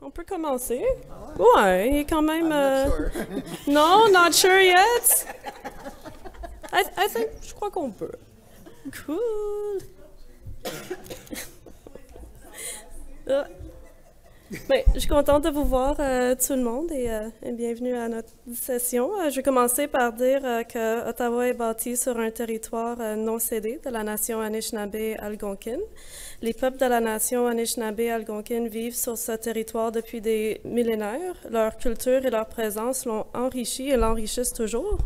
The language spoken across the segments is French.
On peut commencer. Ouais, il est quand même... Non, not sure yet. I think, je crois qu'on peut. Cool. Ben, je suis contente de vous voir tout le monde et bienvenue à notre session. Je vais commencer par dire que Ottawa est bâti sur un territoire non cédé de la nation Anishinaabe-Algonquin. Les peuples de la nation Anishinaabe-Algonquin vivent sur ce territoire depuis des millénaires. Leur culture et leur présence l'ont enrichi et l'enrichissent toujours.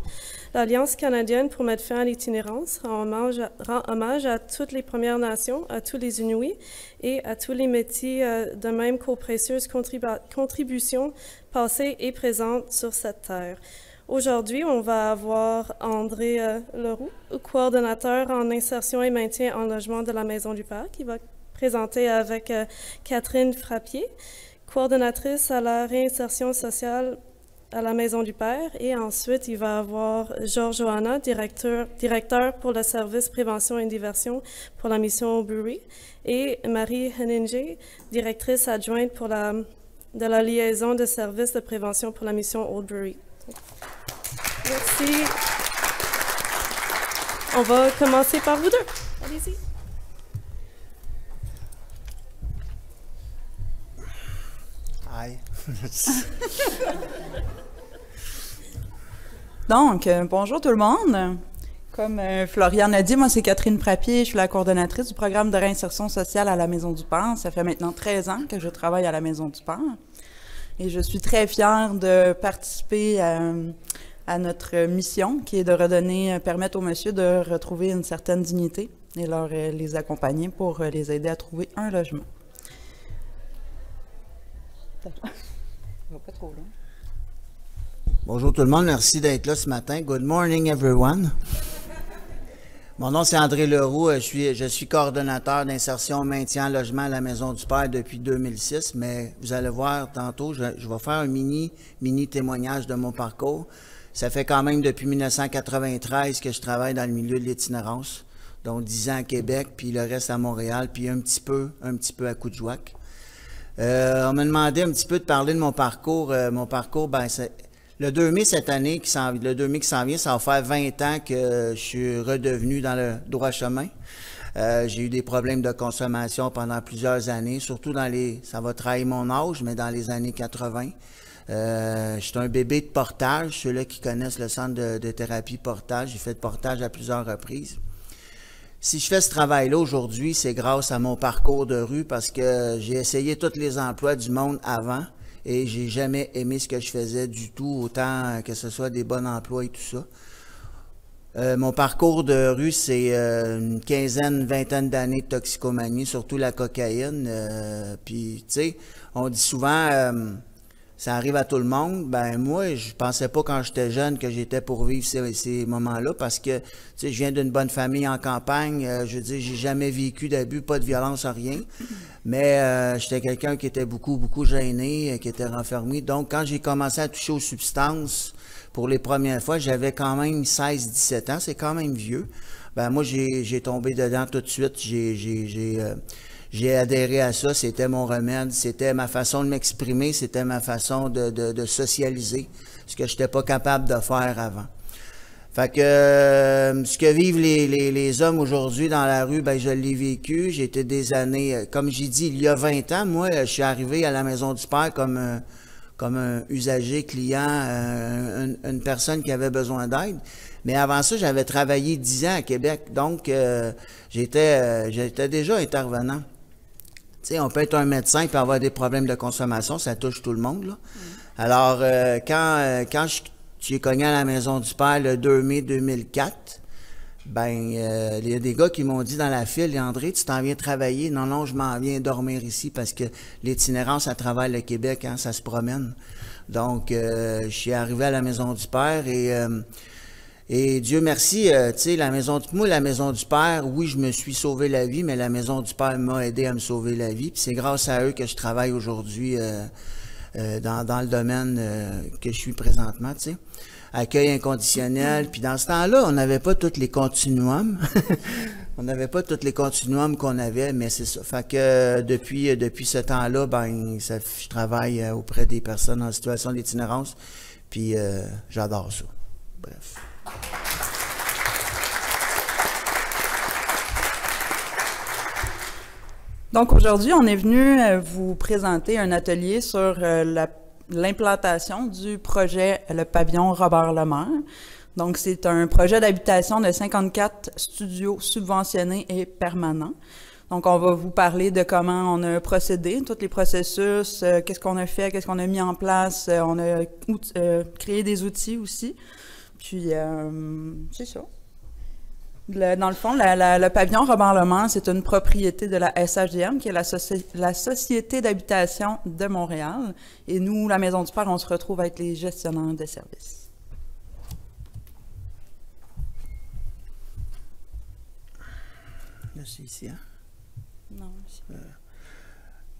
L'Alliance canadienne pour mettre fin à l'itinérance rend hommage à toutes les Premières Nations, à tous les Inuits et à tous les Métis, de même qu'aux précieuses contributions passées et présentes sur cette terre. Aujourd'hui, on va avoir André Leroux, coordonnateur en insertion et maintien en logement de la Maison du Père, qui va présenter avec Catherine Frappier, coordonnatrice à la réinsertion sociale à la Maison du Père. Et ensuite, il va avoir Georges Johanna, directeur pour le service prévention et diversion pour la mission Oldbury, et Marie Henninger, directrice adjointe de la liaison de services de prévention pour la mission Oldbury. Merci. On va commencer par vous deux. Allez-y. Hi. Donc, bonjour tout le monde. Comme Floriane a dit, moi c'est Catherine Frappier, je suis la coordonnatrice du programme de réinsertion sociale à la Maison du Père. Ça fait maintenant 13 ans que je travaille à la Maison du Père. Et je suis très fière de participer à notre mission, qui est de permettre aux messieurs de retrouver une certaine dignité et les accompagner pour les aider à trouver un logement. Ça va pas trop long. Bonjour tout le monde, merci d'être là ce matin. Good morning everyone. Mon nom c'est André Leroux, je suis coordonnateur d'insertion, maintien, logement à la Maison du Père depuis 2006, mais vous allez voir tantôt, je vais faire un mini témoignage de mon parcours. Ça fait quand même depuis 1993 que je travaille dans le milieu de l'itinérance, donc 10 ans à Québec, puis le reste à Montréal, puis un petit peu à Coudjouac. On m'a demandé un petit peu de parler de mon parcours. Ben, c'est le 2 mai cette année, le 2 mai qui s'en vient, ça va faire 20 ans que je suis redevenu dans le droit chemin. J'ai eu des problèmes de consommation pendant plusieurs années, surtout ça va trahir mon âge, mais dans les années 80. Je suis un bébé de portage, ceux-là qui connaissent le centre de thérapie portage, j'ai fait de portage à plusieurs reprises. Si je fais ce travail-là aujourd'hui, c'est grâce à mon parcours de rue parce que j'ai essayé tous les emplois du monde avant et j'ai jamais aimé ce que je faisais du tout, autant que ce soit des bons emplois et tout ça. Mon parcours de rue, c'est une vingtaine d'années de toxicomanie, surtout la cocaïne. Puis, tu sais, on dit souvent, ça arrive à tout le monde. Ben moi, je pensais pas quand j'étais jeune que j'étais pour vivre ces moments-là parce que, tu sais, je viens d'une bonne famille en campagne. Je veux dire, j'ai jamais vécu d'abus, pas de violence, rien. Mais j'étais quelqu'un qui était beaucoup gêné, qui était renfermé. Donc, quand j'ai commencé à toucher aux substances pour les premières fois, j'avais quand même 16-17 ans. C'est quand même vieux. Ben moi, j'ai tombé dedans tout de suite. J'ai adhéré à ça, c'était mon remède, c'était ma façon de m'exprimer, c'était ma façon de socialiser, ce que je n'étais pas capable de faire avant. Fait que ce que vivent les hommes aujourd'hui dans la rue, ben je l'ai vécu. J'ai été des années, comme j'ai dit, il y a 20 ans, moi, je suis arrivé à la Maison du Père comme un usager, client, une personne qui avait besoin d'aide. Mais avant ça, j'avais travaillé 10 ans à Québec, donc j'étais déjà intervenant. Tu sais, on peut être un médecin et avoir des problèmes de consommation, ça touche tout le monde, là. Alors, quand j'ai cogné à la Maison du Père le 2 mai 2004, ben, il y a des gars qui m'ont dit dans la file, André, tu t'en viens travailler? Non, je m'en viens dormir ici parce que l'itinérance à travers le Québec, hein, ça se promène. Donc, je suis arrivé à la Maison du Père et Dieu merci, tu sais, la Maison du Père, oui, je me suis sauvé la vie, mais la Maison du Père m'a aidé à me sauver la vie. Puis c'est grâce à eux que je travaille aujourd'hui dans le domaine que je suis présentement, tu sais. Accueil inconditionnel. Puis dans ce temps-là, on n'avait pas tous les continuums. On n'avait pas tous les continuums qu'on avait, mais c'est ça. Fait que depuis ce temps-là, je travaille auprès des personnes en situation d'itinérance, puis j'adore ça. Bref. Donc aujourd'hui, on est venu vous présenter un atelier sur l'implantation du projet Le Pavillon Robert Lemaire. Donc c'est un projet d'habitation de 54 studios subventionnés et permanents. Donc on va vous parler de comment on a procédé, tous les processus, qu'est-ce qu'on a fait, qu'est-ce qu'on a mis en place, on a créé des outils aussi. Puis c'est ça. Dans le fond, le pavillon Robert Lemaire, c'est une propriété de la SHDM, qui est la Société d'habitation de Montréal. Et nous, la Maison du Père, on se retrouve avec les gestionnaires de services. Là, c'est ici, hein? Non, ici.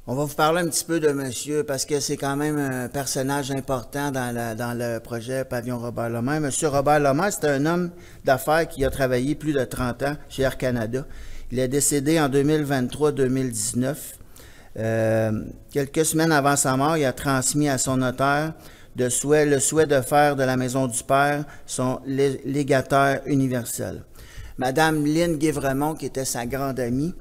On va vous parler un petit peu de monsieur, parce que c'est quand même un personnage important dans le projet Pavillon Robert Lemaire. Monsieur Robert Lemaire, c'est un homme d'affaires qui a travaillé plus de 30 ans chez Air Canada. Il est décédé en 2023-2019. Quelques semaines avant sa mort, il a transmis à son notaire le souhait de faire de la Maison du Père son légataire universel. Madame Lynne Guévremont, qui était sa grande amie,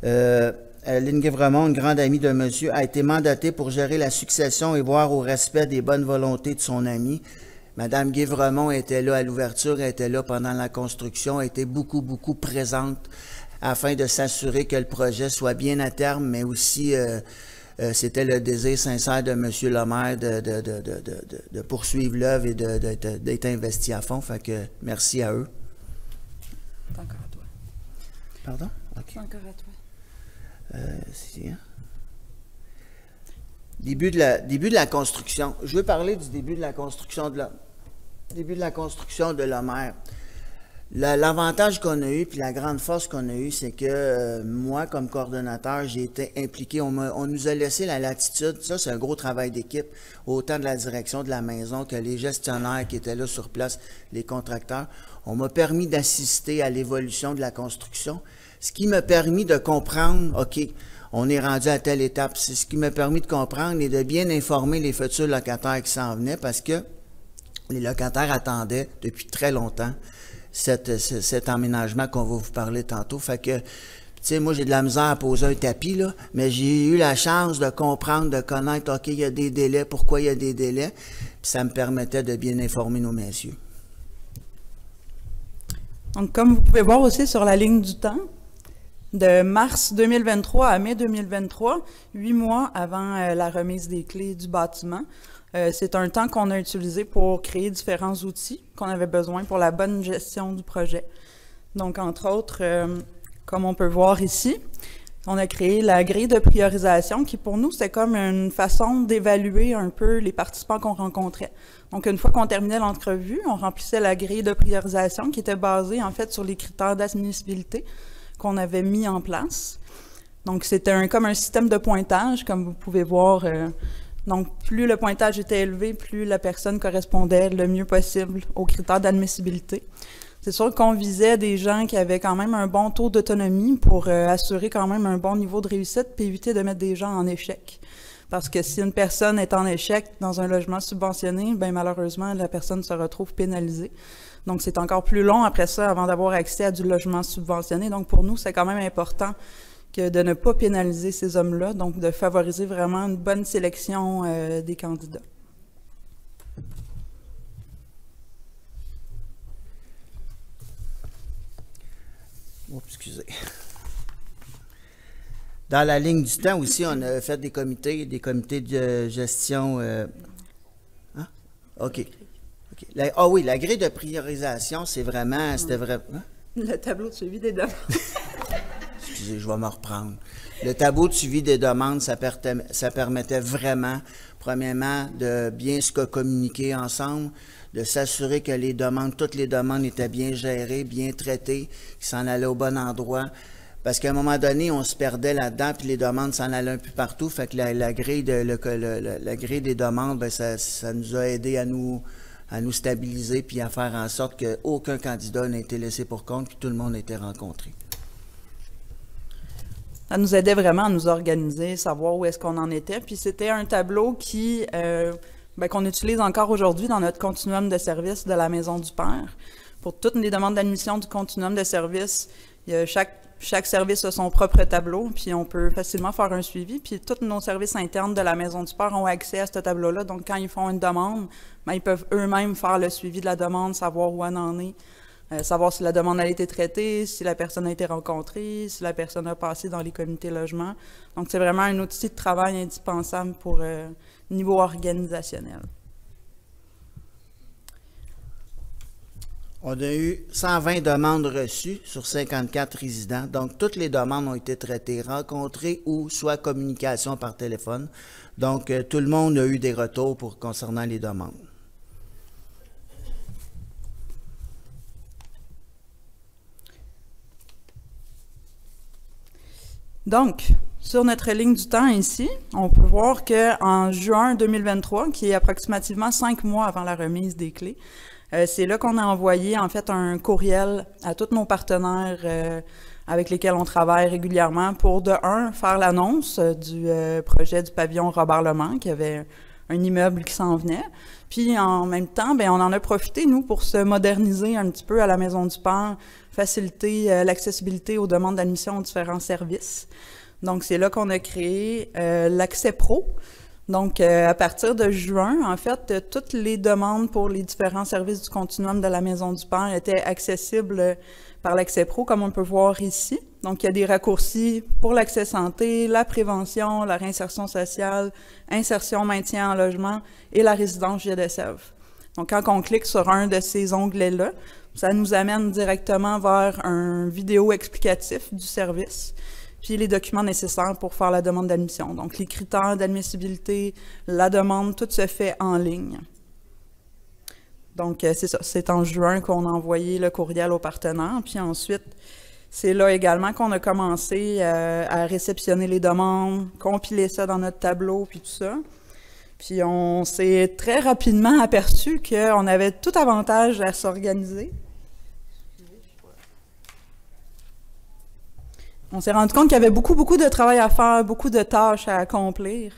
Lynne Guévremont, une grande amie de monsieur, a été mandatée pour gérer la succession et voir au respect des bonnes volontés de son ami. Madame Guévremont était là à l'ouverture, elle était là pendant la construction, elle était beaucoup présente afin de s'assurer que le projet soit bien à terme, mais aussi c'était le désir sincère de monsieur Lemaire de poursuivre l'œuvre et d'être investi à fond. Fait que merci à eux. C'est encore à toi. Pardon? OK. C'est encore à toi. Début de la construction. Je veux parler du début de la construction de Lemaire. L'avantage qu'on a eu, puis la grande force qu'on a eue, c'est que moi, comme coordonnateur, j'ai été impliqué. On nous a laissé la latitude. Ça, c'est un gros travail d'équipe, autant de la direction de la maison que les gestionnaires qui étaient là sur place, les contracteurs. On m'a permis d'assister à l'évolution de la construction. Ce qui m'a permis de comprendre, OK, on est rendu à telle étape. C'est ce qui m'a permis de comprendre et de bien informer les futurs locataires qui s'en venaient parce que les locataires attendaient depuis très longtemps cet emménagement qu'on va vous parler tantôt. Fait que, tu sais, moi, j'ai de la misère à poser un tapis, là, mais j'ai eu la chance de comprendre, de connaître, OK, il y a des délais, pourquoi il y a des délais, puis ça me permettait de bien informer nos messieurs. Donc, comme vous pouvez voir aussi sur la ligne du temps, de mars 2023 à mai 2023, 8 mois avant la remise des clés du bâtiment. C'est un temps qu'on a utilisé pour créer différents outils qu'on avait besoin pour la bonne gestion du projet. Donc, entre autres, comme on peut voir ici, on a créé la grille de priorisation qui, pour nous, c'était comme une façon d'évaluer un peu les participants qu'on rencontrait. Donc, une fois qu'on terminait l'entrevue, on remplissait la grille de priorisation qui était basée, en fait, sur les critères d'admissibilité qu'on avait mis en place. Donc, c'était comme un système de pointage, comme vous pouvez voir. Donc, plus le pointage était élevé, plus la personne correspondait le mieux possible aux critères d'admissibilité. C'est sûr qu'on visait des gens qui avaient quand même un bon taux d'autonomie pour assurer quand même un bon niveau de réussite puis éviter de mettre des gens en échec. Parce que si une personne est en échec dans un logement subventionné, bien malheureusement, la personne se retrouve pénalisée. Donc, c'est encore plus long après ça avant d'avoir accès à du logement subventionné. Donc, pour nous, c'est quand même important que de ne pas pénaliser ces hommes-là, donc de favoriser vraiment une bonne sélection des candidats. Oh, excusez. Dans la ligne du temps aussi, on a fait des comités de gestion. Hein? OK. Oui, la grille de priorisation, c'était vraiment. Hein? Le tableau de suivi des demandes. Excusez, je vais me reprendre. Le tableau de suivi des demandes, ça permettait vraiment, premièrement, de bien se communiquer ensemble, de s'assurer que toutes les demandes étaient bien gérées, bien traitées, qu'ils s'en allaient au bon endroit. Parce qu'à un moment donné, on se perdait là-dedans, puis les demandes s'en allaient un peu partout. Fait que la grille des demandes, bien, ça nous a aidé à nous stabiliser, puis à faire en sorte qu'aucun candidat n'a été laissé pour compte, puis tout le monde a été rencontré. Ça nous aidait vraiment à nous organiser, savoir où est-ce qu'on en était. Puis c'était un tableau qu'on utilise encore aujourd'hui dans notre continuum de services de la Maison du Père. Pour toutes les demandes d'admission du continuum de services, chaque service a son propre tableau, puis on peut facilement faire un suivi. Puis tous nos services internes de la Maison du Père ont accès à ce tableau-là. Donc, quand ils font une demande, ils peuvent eux-mêmes faire le suivi de la demande, savoir où elle en est. Savoir si la demande a été traitée, si la personne a été rencontrée, si la personne a passé dans les comités logement. Donc, c'est vraiment un outil de travail indispensable pour niveau organisationnel. On a eu 120 demandes reçues sur 54 résidents. Donc, toutes les demandes ont été traitées, rencontrées ou soit communication par téléphone. Donc, tout le monde a eu des retours concernant les demandes. Donc, sur notre ligne du temps ici, on peut voir qu'en juin 2023, qui est approximativement 5 mois avant la remise des clés, c'est là qu'on a envoyé en fait un courriel à tous nos partenaires avec lesquels on travaille régulièrement pour, de un, faire l'annonce du projet du pavillon Robert-Lemans, qui avait un immeuble qui s'en venait. Puis en même temps, on en a profité, nous, pour se moderniser un petit peu à la Maison du Père, faciliter l'accessibilité aux demandes d'admission aux différents services. Donc, c'est là qu'on a créé l'accès pro. Donc, à partir de juin, en fait, toutes les demandes pour les différents services du continuum de la Maison du Père étaient accessibles par l'accès pro, comme on peut voir ici. Donc, il y a des raccourcis pour l'accès santé, la prévention, la réinsertion sociale, insertion, maintien en logement et la résidence Jet-de-Sèvres. Donc, quand on clique sur un de ces onglets-là, ça nous amène directement vers un vidéo explicatif du service, puis les documents nécessaires pour faire la demande d'admission. Donc, les critères d'admissibilité, la demande, tout se fait en ligne. Donc, c'est ça, c'est en juin qu'on a envoyé le courriel aux partenaires, puis ensuite, c'est là également qu'on a commencé à réceptionner les demandes, compiler ça dans notre tableau, puis tout ça. Puis on s'est très rapidement aperçu qu'on avait tout avantage à s'organiser. On s'est rendu compte qu'il y avait beaucoup de travail à faire, beaucoup de tâches à accomplir.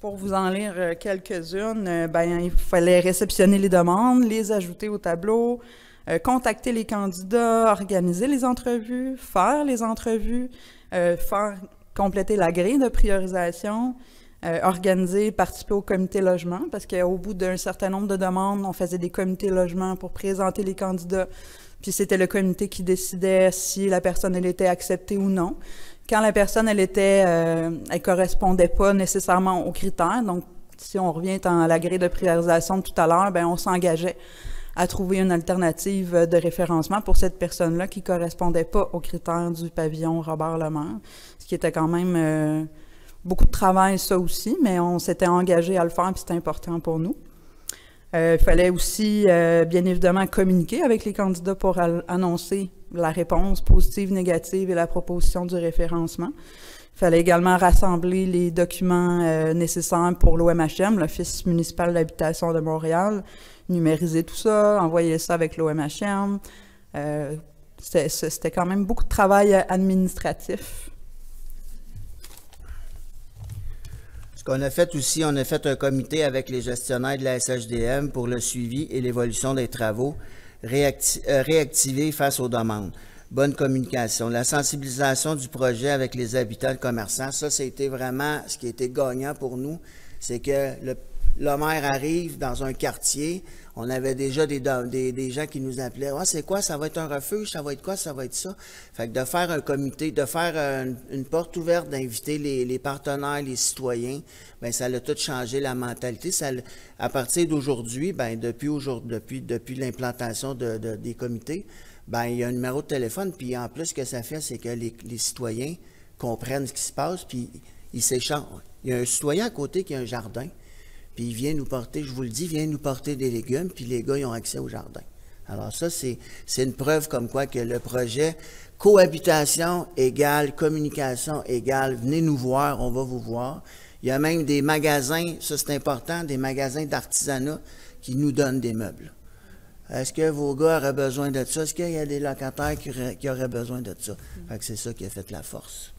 Pour vous en lire quelques-unes, il fallait réceptionner les demandes, les ajouter au tableau, contacter les candidats, organiser les entrevues, faire les entrevues, compléter la grille de priorisation, organiser, participer au comité logement, parce qu'au bout d'un certain nombre de demandes, on faisait des comités logement pour présenter les candidats, puis c'était le comité qui décidait si la personne elle était acceptée ou non. Quand la personne elle correspondait pas nécessairement aux critères, donc si on revient à la grille de priorisation de tout à l'heure, on s'engageait à trouver une alternative de référencement pour cette personne-là qui correspondait pas aux critères du pavillon Robert-Lemans, ce qui était quand même beaucoup de travail, ça aussi, mais on s'était engagé à le faire, puis c'était important pour nous. Il fallait aussi, bien évidemment, communiquer avec les candidats pour annoncer la réponse positive, négative et la proposition du référencement. Il fallait également rassembler les documents nécessaires pour l'OMHM, l'Office municipal d'habitation de Montréal, numériser tout ça, envoyer ça avec l'OMHM. C'était quand même beaucoup de travail administratif. Ce qu'on a fait aussi, on a fait un comité avec les gestionnaires de la SHDM pour le suivi et l'évolution des travaux réactivés face aux demandes. Bonne communication. La sensibilisation du projet avec les habitants, le commerçant, ça, c'était vraiment ce qui a été gagnant pour nous. C'est que le maire arrive dans un quartier, on avait déjà des gens qui nous appelaient. « Ah, c'est quoi? Ça va être un refuge? Ça va être quoi? Ça va être ça? » Fait que de faire un comité, de faire une porte ouverte, d'inviter les partenaires, les citoyens, ça a tout changé la mentalité. À partir d'aujourd'hui, depuis l'implantation des comités, il y a un numéro de téléphone, puis en plus, ce que ça fait, c'est que les citoyens comprennent ce qui se passe, puis ils s'échangent. Il y a un citoyen à côté qui a un jardin, puis il vient nous porter, je vous le dis, vient nous porter des légumes, puis les gars, ils ont accès au jardin. Alors ça, c'est une preuve comme quoi que le projet cohabitation égale communication égale venez nous voir, on va vous voir. Il y a même des magasins, ça c'est important, des magasins d'artisanat qui nous donnent des meubles. Est-ce que vos gars auraient besoin de ça? Est-ce qu'il y a des locataires qui auraient besoin de ça? Fait que c'est ça qui a fait la force.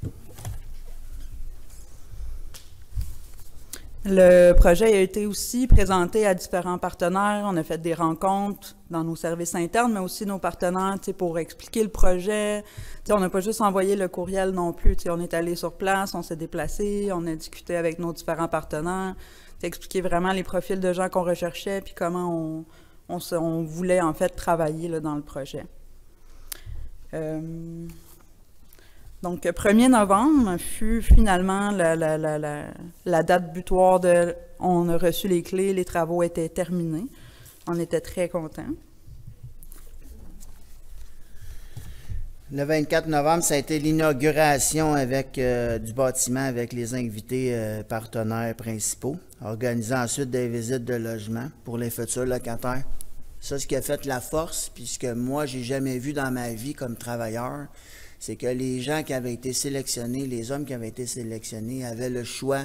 Le projet a été aussi présenté à différents partenaires. On a fait des rencontres dans nos services internes, mais aussi nos partenaires, pour expliquer le projet. On n'a pas juste envoyé le courriel non plus. On est allé sur place, on s'est déplacé, on a discuté avec nos différents partenaires, expliqué vraiment les profils de gens qu'on recherchait, puis comment on voulait en fait travailler là, dans le projet. Donc, 1er novembre fut finalement la date butoir de « on a reçu les clés, les travaux étaient terminés ». On était très contents. Le 24 novembre, ça a été l'inauguration avec du bâtiment avec les invités partenaires principaux, organisant ensuite des visites de logement pour les futurs locataires. Ça, ce qui a fait la force, puis ce que moi, j'ai jamais vu dans ma vie comme travailleur, c'est que les gens qui avaient été sélectionnés, les hommes qui avaient été sélectionnés, avaient le choix.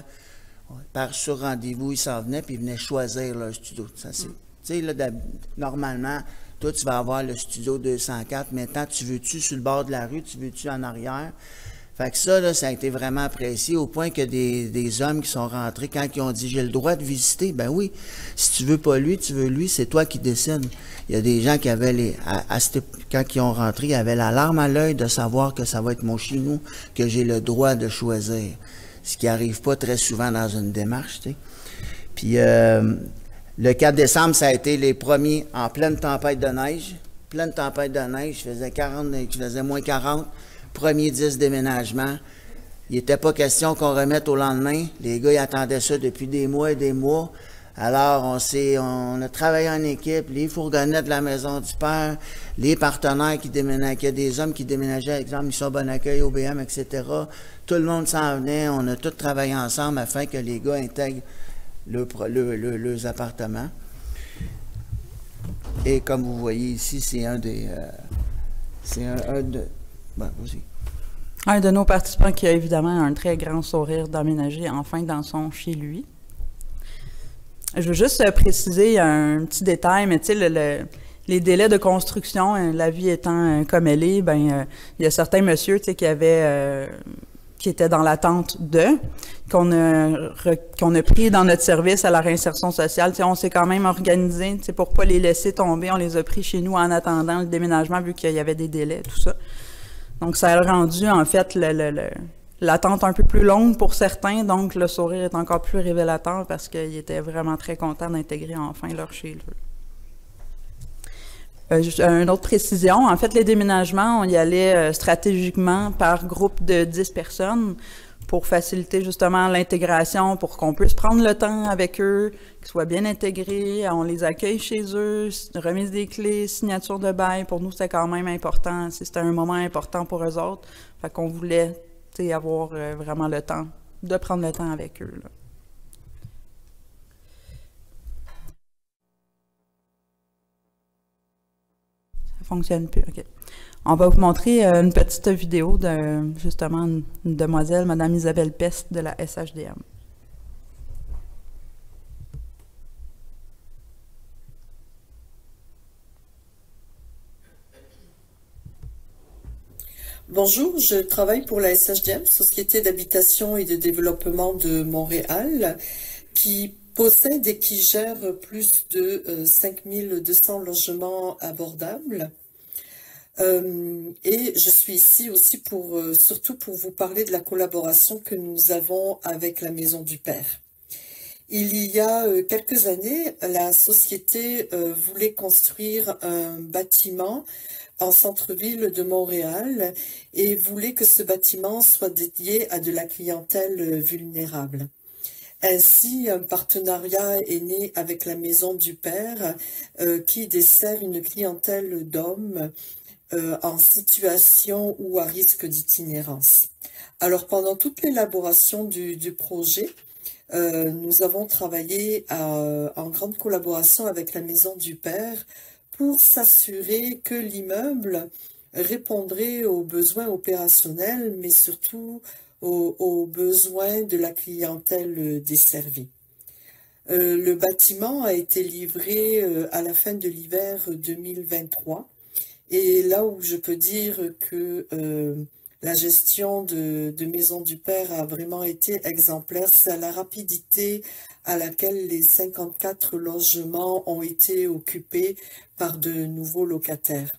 Sur rendez-vous, ils s'en venaient, puis ils venaient choisir leur studio. Tu sais, là, normalement, toi, tu vas avoir le studio 204. Maintenant, tu veux-tu sur le bord de la rue, tu veux-tu en arrière? Fait que ça, là, ça a été vraiment apprécié au point que des hommes qui sont rentrés, quand ils ont dit « j'ai le droit de visiter », ben oui, si tu veux pas lui, tu veux lui, c'est toi qui décides. Il y a des gens qui avaient quand ils ont rentré, ils avaient la larme à l'œil de savoir que ça va être mon chez nous, que j'ai le droit de choisir. Ce qui n'arrive pas très souvent dans une démarche, tu sais. Puis le 4 décembre, ça a été les premiers en pleine tempête de neige. Pleine tempête de neige, je faisais moins 40. Premier 10 déménagements. Il n'était pas question qu'on remette au lendemain. Les gars, ils attendaient ça depuis des mois et des mois. Alors, on a travaillé en équipe, les fourgonnettes de la Maison du Père, les partenaires qui déménageaient, il y a des hommes qui déménageaient, par exemple, Mission Bon Accueil, OBM, etc. Tout le monde s'en venait, on a tous travaillé ensemble afin que les gars intègrent leurs appartements. Et comme vous voyez ici, c'est un de nos participants qui a évidemment un très grand sourire d'emménager enfin dans son chez lui. Je veux juste préciser un petit détail, mais tu sais, les délais de construction, la vie étant comme elle est, il y a certains messieurs, tu sais, qui étaient dans l'attente qu'on a pris dans notre service à la réinsertion sociale. Tu sais, on s'est quand même organisé, tu sais, pour pas les laisser tomber. On les a pris chez nous en attendant le déménagement, vu qu'il y avait des délais, tout ça. Donc, ça a rendu, en fait, l'attente un peu plus longue pour certains. Donc, le sourire est encore plus révélateur parce qu'ils étaient vraiment très contents d'intégrer enfin leur chez eux. Une autre précision, en fait, les déménagements, on y allait stratégiquement par groupe de 10 personnes pour faciliter justement l'intégration, pour qu'on puisse prendre le temps avec eux, qu'ils soient bien intégrés, on les accueille chez eux, remise des clés, signature de bail. Pour nous, c'était quand même important, c'était un moment important pour eux autres. Fait qu'on voulait avoir vraiment le temps, de prendre le temps avec eux, là. Fonctionne plus, OK. On va vous montrer une petite vidéo de, justement, une demoiselle, Madame Isabelle Peste de la SHDM. Bonjour, je travaille pour la SHDM, Société d'habitation et de développement de Montréal, qui possède et qui gère plus de 5200 logements abordables. Et je suis ici aussi surtout pour vous parler de la collaboration que nous avons avec la Maison du Père. Il y a quelques années, la société voulait construire un bâtiment en centre-ville de Montréal et voulait que ce bâtiment soit dédié à de la clientèle vulnérable. Ainsi, un partenariat est né avec la Maison du Père qui dessert une clientèle d'hommes en situation ou à risque d'itinérance. Alors, pendant toute l'élaboration du projet, nous avons travaillé en grande collaboration avec la Maison du Père pour s'assurer que l'immeuble répondrait aux besoins opérationnels, mais surtout aux besoins de la clientèle desservie. Le bâtiment a été livré à la fin de l'hiver 2023. Et là où je peux dire que la gestion de Maison du Père a vraiment été exemplaire. C'est à la rapidité à laquelle les 54 logements ont été occupés par de nouveaux locataires.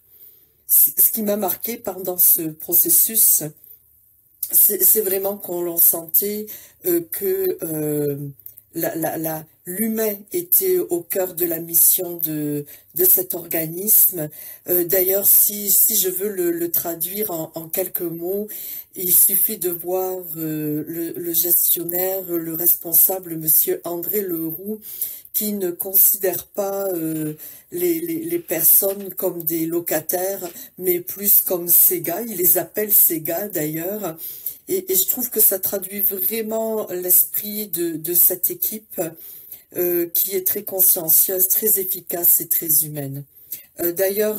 Ce qui m'a marqué pendant ce processus, c'est vraiment qu'on sentait que l'humain était au cœur de la mission de cet organisme. D'ailleurs, si je veux le traduire en quelques mots, il suffit de voir le gestionnaire, le responsable, monsieur André Leroux, qui ne considère pas les personnes comme des locataires, mais plus comme ses gars. Il les appelle ses gars d'ailleurs. Et je trouve que ça traduit vraiment l'esprit de cette équipe qui est très consciencieuse, très efficace et très humaine. D'ailleurs,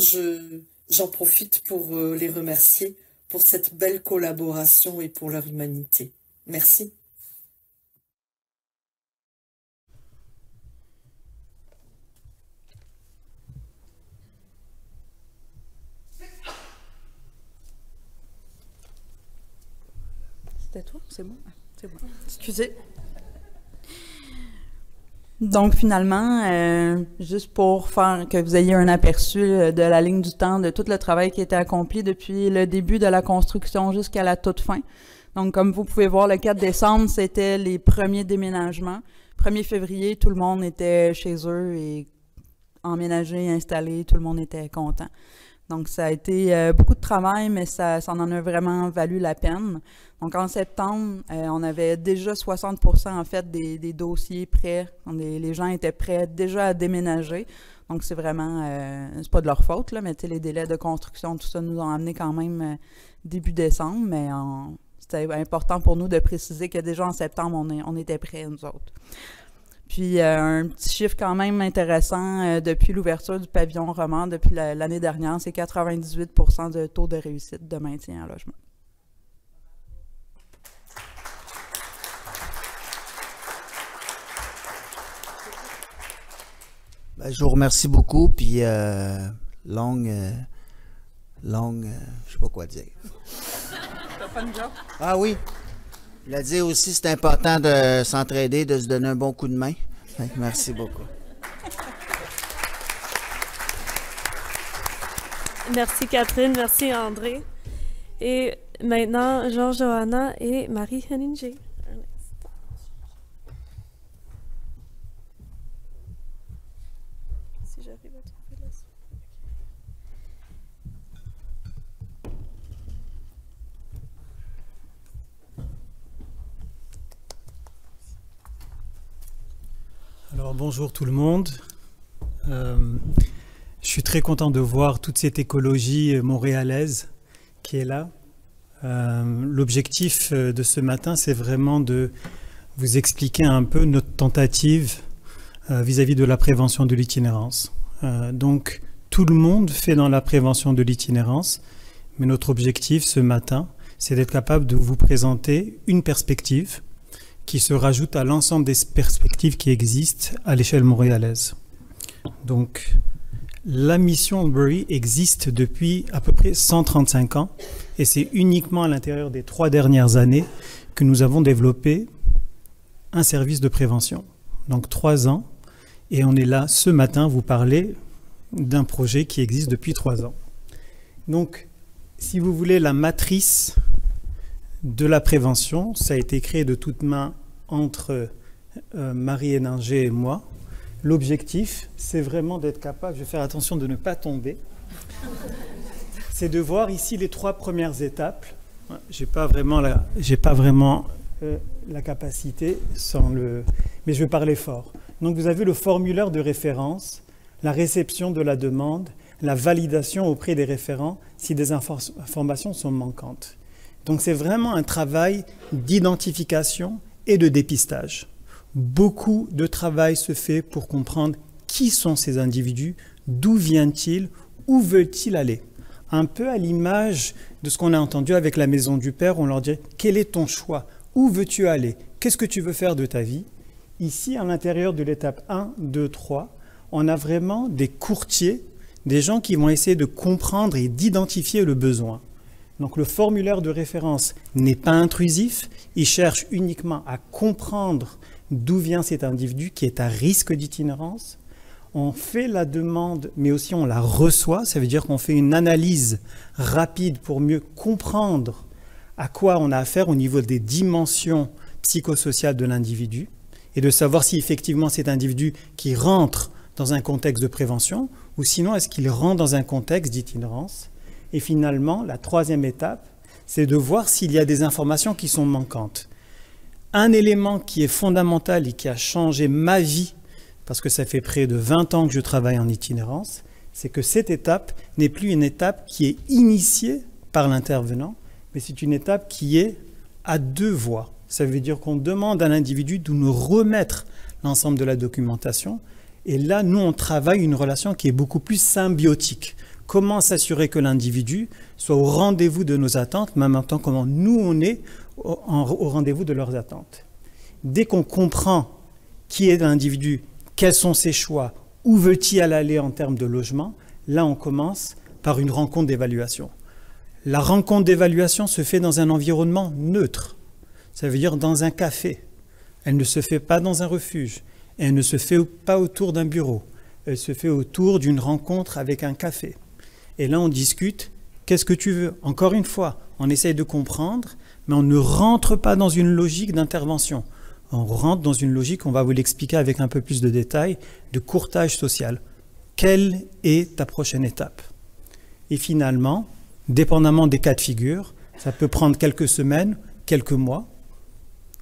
j'en profite pour les remercier pour cette belle collaboration et pour leur humanité. Merci. C'était toi? C'est moi? C'est moi. Excusez. Donc, finalement, juste pour faire que vous ayez un aperçu de la ligne du temps, de tout le travail qui a été accompli depuis le début de la construction jusqu'à la toute fin. Donc, comme vous pouvez voir, le 4 décembre, c'était les premiers déménagements. 1er février, tout le monde était chez eux et emménagé, installé, tout le monde était content. Donc, ça a été beaucoup de travail, mais ça en a vraiment valu la peine. Donc, en septembre, on avait déjà 60% en fait des dossiers prêts. Les gens étaient prêts déjà à déménager. Donc, c'est vraiment, c'est pas de leur faute, là, mais les délais de construction, tout ça nous ont amené quand même début décembre. Mais c'était important pour nous de préciser que déjà en septembre, on était prêts, nous autres. Puis, un petit chiffre quand même intéressant, depuis l'ouverture du pavillon roman, depuis l'année dernière, c'est 98% de taux de réussite de maintien en logement. Ben, je vous remercie beaucoup, puis longue, je sais pas quoi dire. T'as pas une job? Ah oui, il a dit aussi c'est important de s'entraider, de se donner un bon coup de main. Merci beaucoup. Merci Catherine, merci André. Et maintenant, Jean-Johanna et Marie Henninger. Si j'arrive à trouver la suite. Alors bonjour tout le monde. Je suis très content de voir toute cette écologie montréalaise qui est là. L'objectif de ce matin, c'est vraiment de vous expliquer un peu notre tentative vis-à-vis de la prévention de l'itinérance. Donc tout le monde fait dans la prévention de l'itinérance, mais notre objectif ce matin, c'est d'être capable de vous présenter une perspective qui se rajoute à l'ensemble des perspectives qui existent à l'échelle montréalaise. Donc, la mission Bury existe depuis à peu près 135 ans et c'est uniquement à l'intérieur des 3 dernières années que nous avons développé un service de prévention. Donc 3 ans et on est là ce matin vous parler d'un projet qui existe depuis 3 ans. Donc, si vous voulez, la matrice de la prévention, ça a été créé de toutes mains entre Marie Henninger et moi. L'objectif, c'est vraiment d'être capable, je vais faire attention de ne pas tomber, c'est de voir ici les 3 premières étapes. J'ai pas vraiment la capacité mais je vais parler fort. Donc vous avez le formulaire de référence, la réception de la demande, la validation auprès des référents si des informations sont manquantes. Donc c'est vraiment un travail d'identification et de dépistage. Beaucoup de travail se fait pour comprendre qui sont ces individus, d'où viennent-ils, où veulent-ils aller. Un peu à l'image de ce qu'on a entendu avec la Maison du Père, on leur dit « Quel est ton choix? Où veux-tu aller? Qu'est-ce que tu veux faire de ta vie ?» Ici, à l'intérieur de l'étape 1, 2, 3, on a vraiment des courtiers, des gens qui vont essayer de comprendre et d'identifier le besoin. Donc le formulaire de référence n'est pas intrusif, il cherche uniquement à comprendre d'où vient cet individu qui est à risque d'itinérance. On fait la demande, mais aussi on la reçoit, ça veut dire qu'on fait une analyse rapide pour mieux comprendre à quoi on a affaire au niveau des dimensions psychosociales de l'individu et de savoir si effectivement cet individu qui rentre dans un contexte de prévention ou sinon est-ce qu'il rentre dans un contexte d'itinérance. Et finalement, la troisième étape, c'est de voir s'il y a des informations qui sont manquantes. Un élément qui est fondamental et qui a changé ma vie, parce que ça fait près de 20 ans que je travaille en itinérance, c'est que cette étape n'est plus une étape qui est initiée par l'intervenant, mais c'est une étape qui est à deux voies. Ça veut dire qu'on demande à l'individu de nous remettre l'ensemble de la documentation. Et là, nous, on travaille une relation qui est beaucoup plus symbiotique. Comment s'assurer que l'individu soit au rendez-vous de nos attentes, mais en même temps, comment nous, on est au rendez-vous de leurs attentes. Dès qu'on comprend qui est l'individu, quels sont ses choix, où veut-il aller en termes de logement, là, on commence par une rencontre d'évaluation. La rencontre d'évaluation se fait dans un environnement neutre. Ça veut dire dans un café. Elle ne se fait pas dans un refuge. Elle ne se fait pas autour d'un bureau. Elle se fait autour d'une rencontre avec un café. Et là, on discute. Qu'est-ce que tu veux? Encore une fois, on essaye de comprendre, mais on ne rentre pas dans une logique d'intervention. On rentre dans une logique, on va vous l'expliquer avec un peu plus de détails, de courtage social. Quelle est ta prochaine étape? Et finalement, dépendamment des cas de figure, ça peut prendre quelques semaines, quelques mois.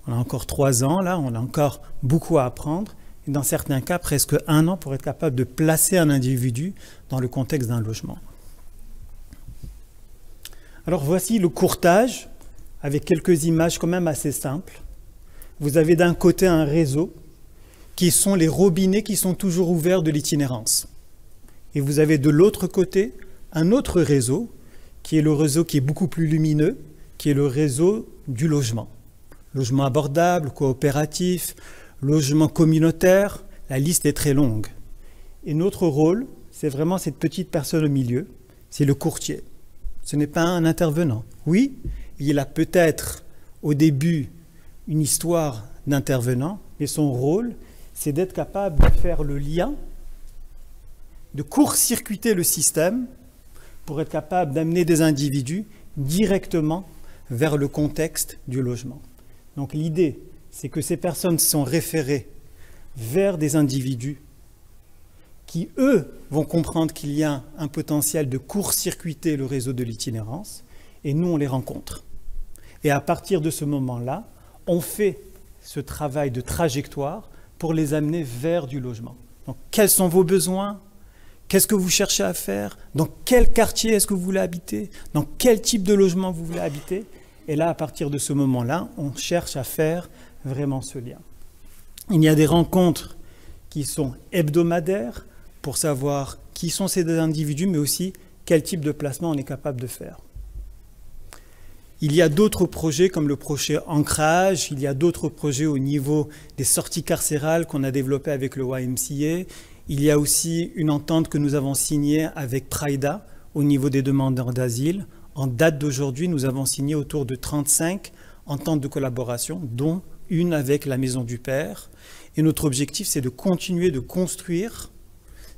On a encore 3 ans, là, on a encore beaucoup à apprendre. Et dans certains cas, presque 1 an pour être capable de placer un individu dans le contexte d'un logement. Alors voici le courtage, avec quelques images quand même assez simples. Vous avez d'un côté un réseau, qui sont les robinets qui sont toujours ouverts de l'itinérance. Et vous avez de l'autre côté un autre réseau, qui est le réseau qui est beaucoup plus lumineux, qui est le réseau du logement. Logement abordable, coopératif, logement communautaire, la liste est très longue. Et notre rôle, c'est vraiment cette petite personne au milieu, c'est le courtier. Ce n'est pas un intervenant. Oui, il a peut-être au début une histoire d'intervenant, mais son rôle, c'est d'être capable de faire le lien, de court-circuiter le système pour être capable d'amener des individus directement vers le contexte du logement. Donc l'idée, c'est que ces personnes sont référées vers des individus qui, eux, vont comprendre qu'il y a un potentiel de court-circuiter le réseau de l'itinérance, et nous, on les rencontre. Et à partir de ce moment-là, on fait ce travail de trajectoire pour les amener vers du logement. Donc, quels sont vos besoins? Qu'est-ce que vous cherchez à faire? Dans quel quartier est-ce que vous voulez habiter? Dans quel type de logement vous voulez habiter? Et là, à partir de ce moment-là, on cherche à faire vraiment ce lien. Il y a des rencontres qui sont hebdomadaires pour savoir qui sont ces individus, mais aussi quel type de placement on est capable de faire. Il y a d'autres projets comme le projet Ancrage, il y a d'autres projets au niveau des sorties carcérales qu'on a développées avec le YMCA. Il y a aussi une entente que nous avons signée avec Praïda au niveau des demandeurs d'asile. En date d'aujourd'hui, nous avons signé autour de 35 ententes de collaboration, dont une avec la Maison du Père. Et notre objectif, c'est de continuer de construire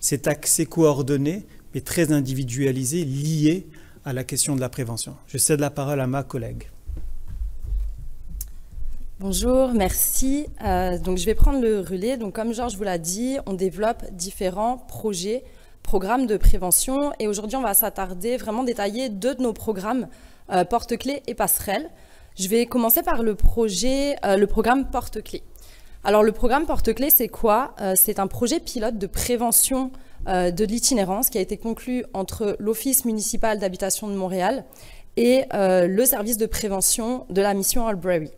cet accès coordonné, mais très individualisé, lié à la question de la prévention. Je cède la parole à ma collègue. Bonjour, merci. Donc je vais prendre le relais. Donc comme Georges vous l'a dit, on développe différents projets, programmes de prévention. Et aujourd'hui, on va s'attarder, vraiment détailler 2 de nos programmes, Porte-Clés et Passerelle. Je vais commencer par le programme Porte-Clés. Alors le programme Porte-Clés, c'est quoi? C'est un projet pilote de prévention de l'itinérance qui a été conclu entre l'Office municipal d'habitation de Montréal et le service de prévention de la mission Albury.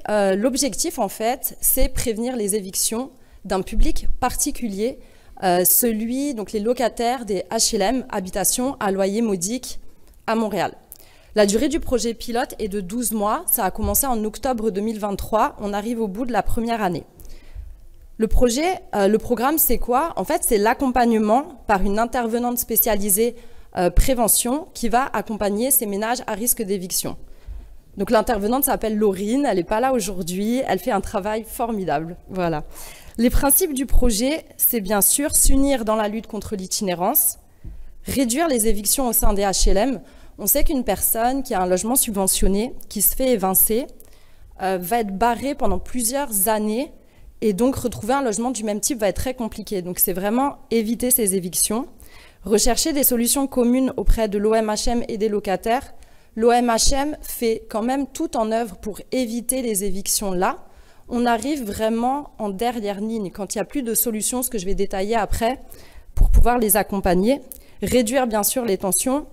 L'objectif, en fait, c'est prévenir les évictions d'un public particulier, donc les locataires des HLM, habitations à loyer modique à Montréal. La durée du projet pilote est de 12 mois. Ça a commencé en octobre 2023. On arrive au bout de la première année. Le programme, c'est quoi? En fait, c'est l'accompagnement par une intervenante spécialisée prévention qui va accompagner ces ménages à risque d'éviction. Donc l'intervenante s'appelle Laurine, elle n'est pas là aujourd'hui, elle fait un travail formidable. Voilà. Les principes du projet, c'est bien sûr s'unir dans la lutte contre l'itinérance, réduire les évictions au sein des HLM. On sait qu'une personne qui a un logement subventionné, qui se fait évincer, va être barrée pendant plusieurs années et donc retrouver un logement du même type va être très compliqué. Donc c'est vraiment éviter ces évictions, rechercher des solutions communes auprès de l'OMHM et des locataires. L'OMHM fait quand même tout en œuvre pour éviter les évictions là. On arrive vraiment en dernière ligne, quand il n'y a plus de solutions, ce que je vais détailler après, pour pouvoir les accompagner, réduire bien sûr les tensions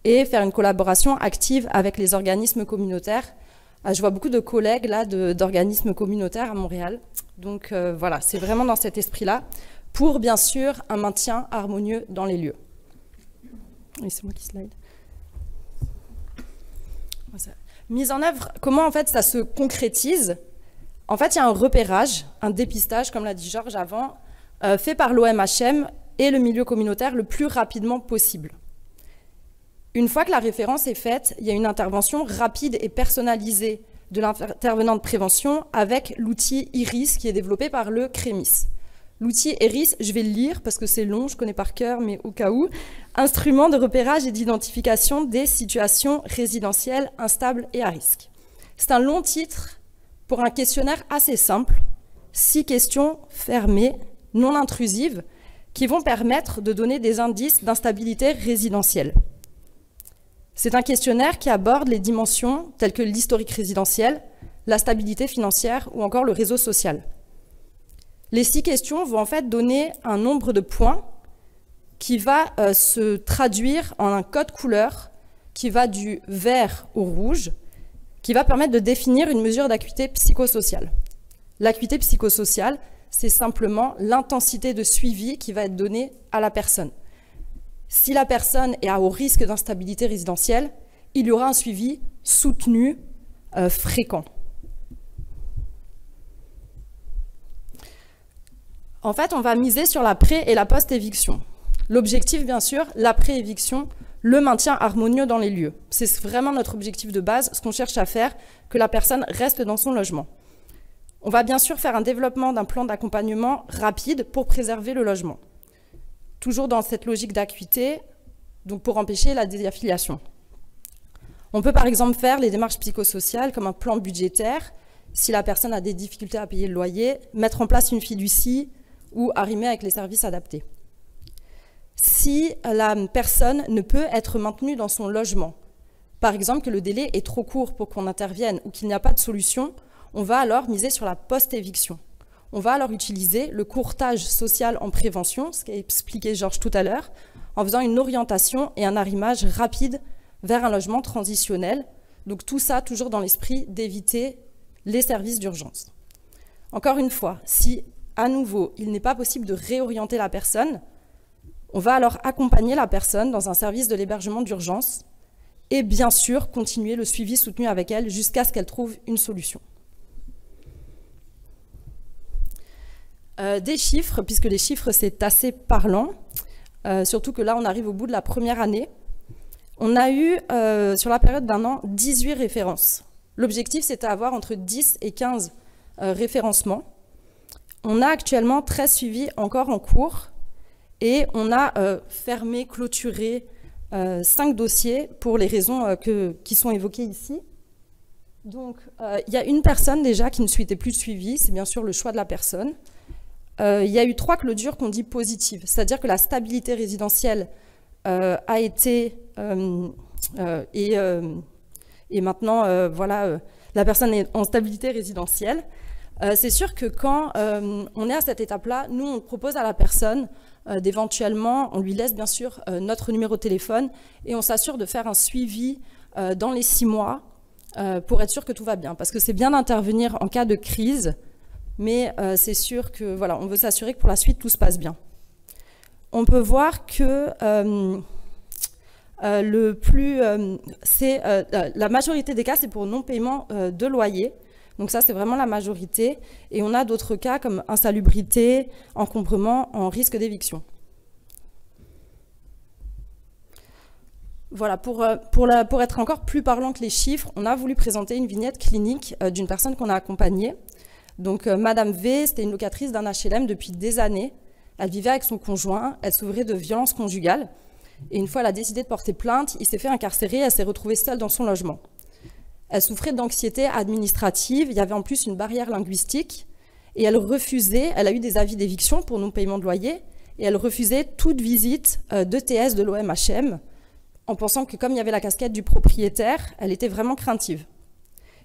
et faire une collaboration active avec les organismes communautaires. Je vois beaucoup de collègues là d'organismes communautaires à Montréal. Donc voilà, c'est vraiment dans cet esprit-là, pour bien sûr un maintien harmonieux dans les lieux. Oui, c'est moi qui slide. Mise en œuvre, comment en fait ça se concrétise? En fait, il y a un repérage, un dépistage, comme l'a dit Georges avant, fait par l'OMHM et le milieu communautaire le plus rapidement possible. Une fois que la référence est faite, il y a une intervention rapide et personnalisée de l'intervenant de prévention avec l'outil IRIS qui est développé par le CREMIS. L'outil IRIS, je vais le lire parce que c'est long, je connais par cœur, mais au cas où. Instrument de repérage et d'identification des situations résidentielles instables et à risque. C'est un long titre pour un questionnaire assez simple, 6 questions fermées, non intrusives, qui vont permettre de donner des indices d'instabilité résidentielle. C'est un questionnaire qui aborde les dimensions telles que l'historique résidentiel, la stabilité financière ou encore le réseau social. Les 6 questions vont en fait donner un nombre de points qui va se traduire en un code couleur qui va du vert au rouge, qui va permettre de définir une mesure d'acuité psychosociale. L'acuité psychosociale, c'est simplement l'intensité de suivi qui va être donnée à la personne. Si la personne est à haut risque d'instabilité résidentielle, il y aura un suivi soutenu, fréquent. En fait, on va miser sur la pré- et la post-éviction. L'objectif, bien sûr, l'après-éviction, le maintien harmonieux dans les lieux. C'est vraiment notre objectif de base, ce qu'on cherche à faire, que la personne reste dans son logement. On va bien sûr faire un développement d'un plan d'accompagnement rapide pour préserver le logement. Toujours dans cette logique d'acuité, donc pour empêcher la désaffiliation. On peut par exemple faire les démarches psychosociales comme un plan budgétaire, si la personne a des difficultés à payer le loyer, mettre en place une fiducie ou arrimer avec les services adaptés. Si la personne ne peut être maintenue dans son logement, par exemple que le délai est trop court pour qu'on intervienne ou qu'il n'y a pas de solution, on va alors miser sur la post-éviction. On va alors utiliser le courtage social en prévention, ce qu'a expliqué Georges tout à l'heure, en faisant une orientation et un arrimage rapide vers un logement transitionnel. Donc tout ça toujours dans l'esprit d'éviter les services d'urgence. Encore une fois, si à nouveau il n'est pas possible de réorienter la personne, on va alors accompagner la personne dans un service de l'hébergement d'urgence et bien sûr continuer le suivi soutenu avec elle jusqu'à ce qu'elle trouve une solution. Des chiffres, puisque les chiffres c'est assez parlant, surtout que là on arrive au bout de la première année. On a eu sur la période d'un an 18 références. L'objectif c'était d'avoir entre 10 et 15 référencements. On a actuellement 13 suivis encore en cours et on a fermé, clôturé 5 dossiers pour les raisons qui sont évoquées ici. Donc il y a une personne déjà qui ne souhaitait plus de suivi, c'est bien sûr le choix de la personne. Il y a eu 3 clôtures qu'on dit positives, c'est-à-dire que la stabilité résidentielle a été et maintenant voilà, la personne est en stabilité résidentielle. C'est sûr que quand on est à cette étape-là, nous on propose à la personne d'éventuellement, on lui laisse bien sûr notre numéro de téléphone et on s'assure de faire un suivi dans les 6 mois pour être sûr que tout va bien, parce que c'est bien d'intervenir en cas de crise. Mais c'est sûr que voilà, on veut s'assurer que pour la suite, tout se passe bien. On peut voir que la majorité des cas, c'est pour non-paiement de loyer. Donc ça, c'est vraiment la majorité. Et on a d'autres cas comme insalubrité, encombrement, en risque d'éviction. Voilà, pour être encore plus parlant que les chiffres, on a voulu présenter une vignette clinique d'une personne qu'on a accompagnée. Donc, Madame V, c'était une locatrice d'un HLM depuis des années. Elle vivait avec son conjoint, elle souffrait de violences conjugales. Et une fois, elle a décidé de porter plainte, il s'est fait incarcérer, elle s'est retrouvée seule dans son logement. Elle souffrait d'anxiété administrative, il y avait en plus une barrière linguistique, et elle a eu des avis d'éviction pour non-paiement de loyer, et elle refusait toute visite d'ETS de l'OMHM, en pensant que comme il y avait la casquette du propriétaire, elle était vraiment craintive.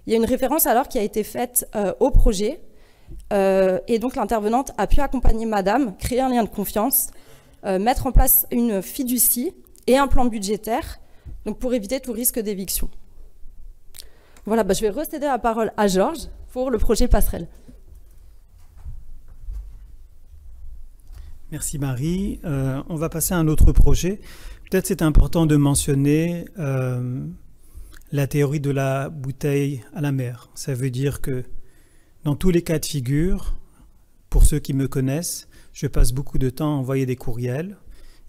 Il y a une référence alors qui a été faite au projet, et donc l'intervenante a pu accompagner Madame, créer un lien de confiance, mettre en place une fiducie et un plan budgétaire, donc pour éviter tout risque d'éviction. Voilà, je vais recéder la parole à Georges pour le projet Passerelle. Merci Marie. On va passer à un autre projet. Peut-être c'est important de mentionner la théorie de la bouteille à la mer. Ça veut dire que dans tous les cas de figure, pour ceux qui me connaissent, je passe beaucoup de temps à envoyer des courriels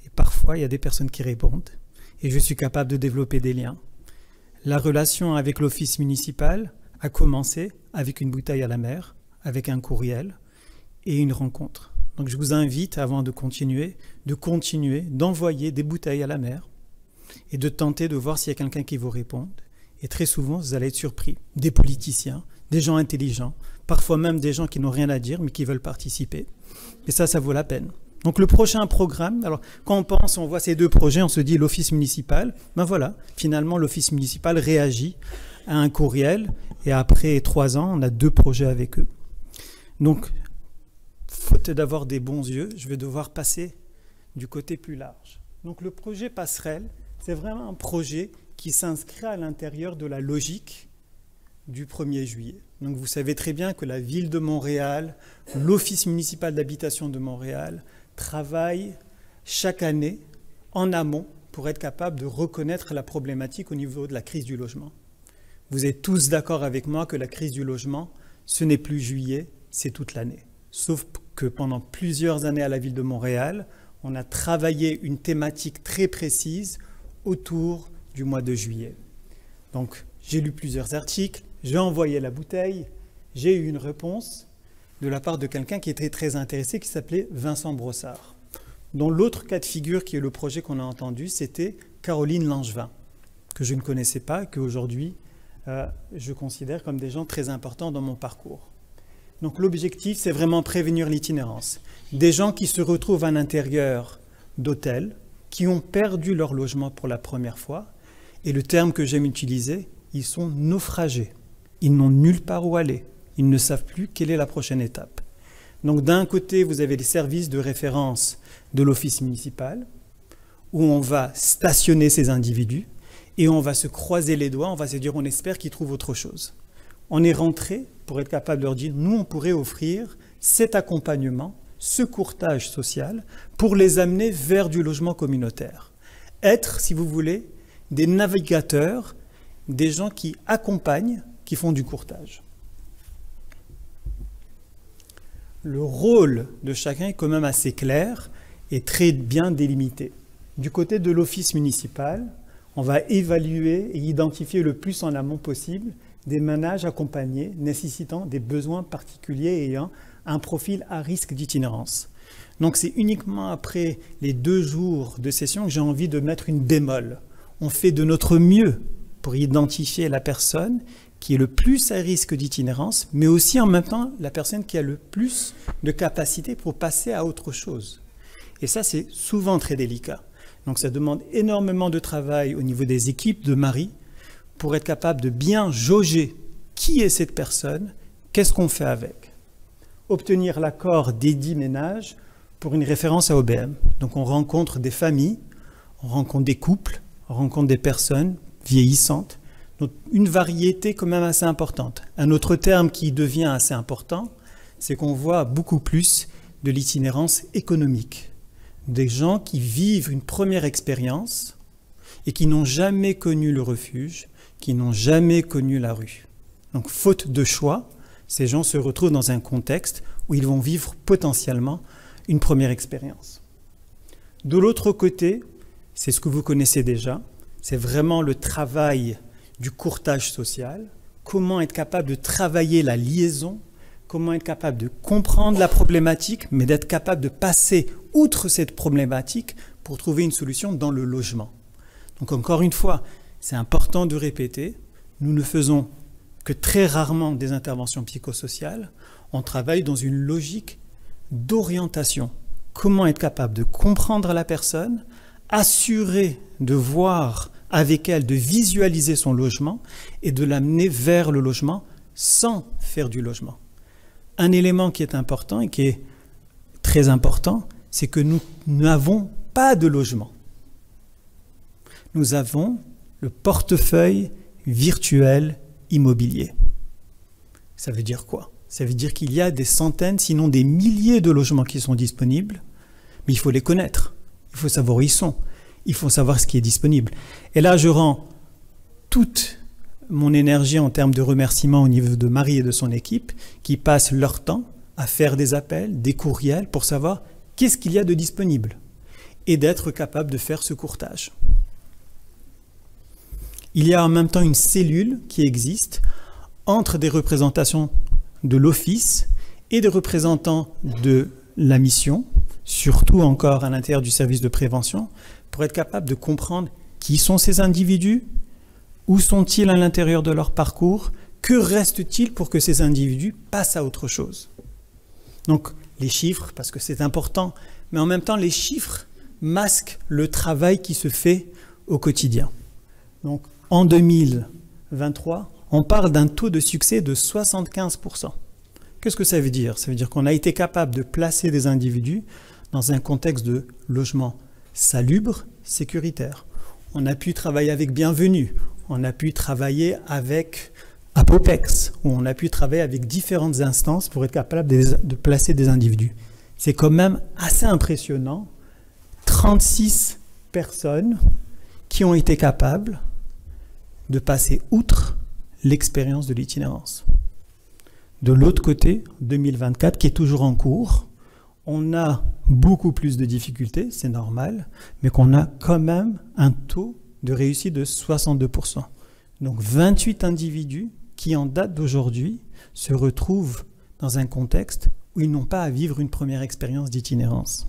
et parfois il y a des personnes qui répondent et je suis capable de développer des liens. La relation avec l'office municipal a commencé avec une bouteille à la mer, avec un courriel et une rencontre. Donc je vous invite, avant de continuer, d'envoyer des bouteilles à la mer et de tenter de voir s'il y a quelqu'un qui vous réponde. Et très souvent, vous allez être surpris. Des politiciens, des gens intelligents, parfois même des gens qui n'ont rien à dire mais qui veulent participer. Et ça vaut la peine. Donc le prochain programme, alors quand on voit ces deux projets, on se dit l'office municipal, ben voilà, finalement l'office municipal réagit à un courriel et après 3 ans, on a 2 projets avec eux. Donc, faute d'avoir des bons yeux, je vais devoir passer du côté plus large. Donc le projet Passerelle, c'est vraiment un projet qui s'inscrit à l'intérieur de la logique du 1er juillet. Donc vous savez très bien que la ville de Montréal, l'Office municipal d'habitation de Montréal, travaille chaque année en amont pour être capable de reconnaître la problématique au niveau de la crise du logement. Vous êtes tous d'accord avec moi que la crise du logement, ce n'est plus juillet, c'est toute l'année. Sauf que pendant plusieurs années à la ville de Montréal, on a travaillé une thématique très précise autour du mois de juillet. Donc, j'ai lu plusieurs articles, j'ai envoyé la bouteille, j'ai eu une réponse de la part de quelqu'un qui était très intéressé, qui s'appelait Vincent Brossard. Dans l'autre cas de figure, qui est le projet qu'on a entendu, c'était Caroline Langevin, que je ne connaissais pas, qu'aujourd'hui, je considère comme des gens très importants dans mon parcours. Donc l'objectif, c'est vraiment prévenir l'itinérance. Des gens qui se retrouvent à l'intérieur d'hôtels, qui ont perdu leur logement pour la première fois, et le terme que j'aime utiliser, ils sont naufragés. Ils n'ont nulle part où aller. Ils ne savent plus quelle est la prochaine étape. Donc d'un côté, vous avez les services de référence de l'office municipal, où on va stationner ces individus, et on va se croiser les doigts, on va se dire, on espère qu'ils trouvent autre chose. On est rentré pour être capable de leur dire, nous, on pourrait offrir cet accompagnement, ce courtage social, pour les amener vers du logement communautaire. Être, si vous voulez, des navigateurs, des gens qui accompagnent, qui font du courtage. Le rôle de chacun est quand même assez clair et très bien délimité. Du côté de l'office municipal, on va évaluer et identifier le plus en amont possible des ménages accompagnés nécessitant des besoins particuliers ayant un profil à risque d'itinérance. Donc c'est uniquement après les 2 jours de session que j'ai envie de mettre une bémol. On fait de notre mieux pour identifier la personne qui est le plus à risque d'itinérance, mais aussi en même temps la personne qui a le plus de capacité pour passer à autre chose. Et ça, c'est souvent très délicat. Donc ça demande énormément de travail au niveau des équipes de Marie pour être capable de bien jauger qui est cette personne, qu'est-ce qu'on fait avec. Obtenir l'accord des 10 ménages pour une référence à OBM. Donc on rencontre des familles, on rencontre des couples, on rencontre des personnes vieillissantes. Donc une variété quand même assez importante. Un autre terme qui devient assez important, c'est qu'on voit beaucoup plus de l'itinérance économique. Des gens qui vivent une première expérience et qui n'ont jamais connu le refuge, qui n'ont jamais connu la rue. Donc, faute de choix, ces gens se retrouvent dans un contexte où ils vont vivre potentiellement une première expérience. De l'autre côté, c'est ce que vous connaissez déjà, c'est vraiment le travail du courtage social, comment être capable de travailler la liaison, comment être capable de comprendre la problématique, mais d'être capable de passer outre cette problématique pour trouver une solution dans le logement. Donc encore une fois, c'est important de répéter, nous ne faisons que très rarement des interventions psychosociales, on travaille dans une logique d'orientation. Comment être capable de comprendre la personne, assurer de voir avec elle, de visualiser son logement et de l'amener vers le logement sans faire du logement. Un élément qui est important et qui est très important, c'est que nous n'avons pas de logement. Nous avons le portefeuille virtuel immobilier. Ça veut dire quoi? Ça veut dire qu'il y a des centaines, sinon des milliers de logements qui sont disponibles, mais il faut les connaître, il faut savoir où ils sont, il faut savoir ce qui est disponible. Et là, je rends toute mon énergie en termes de remerciements au niveau de Marie et de son équipe, qui passent leur temps à faire des appels, des courriels, pour savoir qu'est-ce qu'il y a de disponible, et d'être capable de faire ce courtage. Il y a en même temps une cellule qui existe entre des représentations de l'office et des représentants de la mission, surtout encore à l'intérieur du service de prévention, pour être capable de comprendre qui sont ces individus, où sont-ils à l'intérieur de leur parcours, que reste-t-il pour que ces individus passent à autre chose. Donc les chiffres, parce que c'est important, mais en même temps les chiffres masquent le travail qui se fait au quotidien. Donc en 2023, on parle d'un taux de succès de 75%. Qu'est-ce que ça veut dire? Ça veut dire qu'on a été capable de placer des individus dans un contexte de logement salubre, sécuritaire. On a pu travailler avec Bienvenue, on a pu travailler avec Apopex, ou on a pu travailler avec différentes instances pour être capable de placer des individus. C'est quand même assez impressionnant. 36 personnes qui ont été capables de passer outre l'expérience de l'itinérance. De l'autre côté, 2024, qui est toujours en cours, on a beaucoup plus de difficultés, c'est normal, mais qu'on a quand même un taux de réussite de 62%. Donc 28 individus qui, en date d'aujourd'hui, se retrouvent dans un contexte où ils n'ont pas à vivre une première expérience d'itinérance.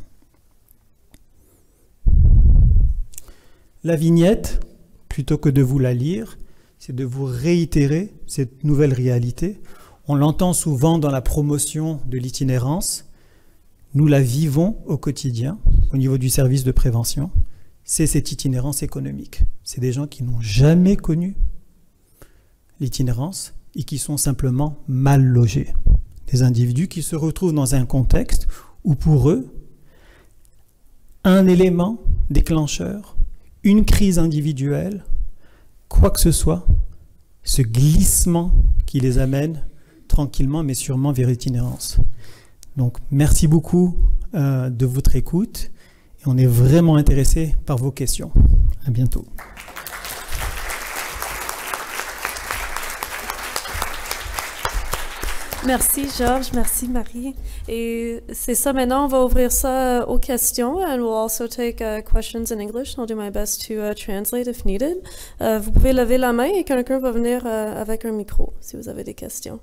La vignette, plutôt que de vous la lire, c'est de vous réitérer cette nouvelle réalité. On l'entend souvent dans la promotion de l'itinérance. Nous la vivons au quotidien, au niveau du service de prévention. C'est cette itinérance économique. C'est des gens qui n'ont jamais connu l'itinérance et qui sont simplement mal logés. Des individus qui se retrouvent dans un contexte où pour eux, un élément déclencheur, une crise individuelle, quoi que ce soit, ce glissement qui les amène tranquillement mais sûrement vers l'itinérance. Donc merci beaucoup de votre écoute et on est vraiment intéressé par vos questions. À bientôt. Merci Georges, merci Marie. Et c'est ça, maintenant on va ouvrir ça aux questions. And we'll also take questions in English. I'll do my best to translate if needed. Vous pouvez lever la main et quelqu'un va venir avec un micro si vous avez des questions.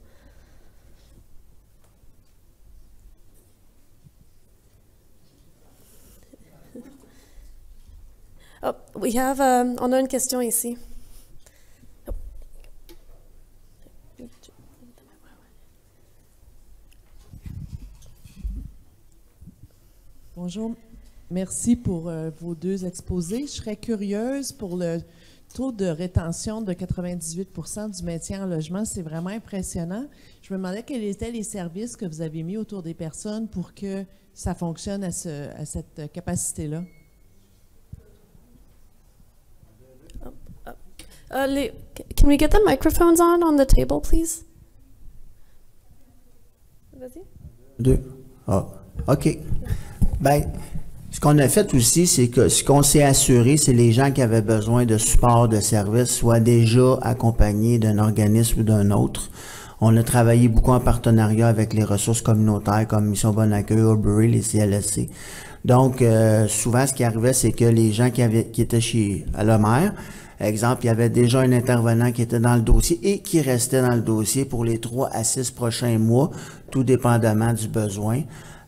Oh, on a une question ici. Bonjour, merci pour vos deux exposés. Je serais curieuse pour le taux de rétention de 98% du maintien en logement. C'est vraiment impressionnant. Je me demandais quels étaient les services que vous avez mis autour des personnes pour que ça fonctionne à cette capacité-là. Can we get the microphones on the table, please? Vas-y. 2. Ah, OK. Bien, ce qu'on a fait aussi, c'est que ce qu'on s'est assuré, c'est les gens qui avaient besoin de support, de services, soient déjà accompagnés d'un organisme ou d'un autre. On a travaillé beaucoup en partenariat avec les ressources communautaires comme Mission Bon Accueil, Aubrey, les CLSC. Donc, souvent, ce qui arrivait, c'est que les gens qui étaient à la mère, exemple, il y avait déjà un intervenant qui était dans le dossier et qui restait dans le dossier pour les 3 à 6 prochains mois, tout dépendamment du besoin.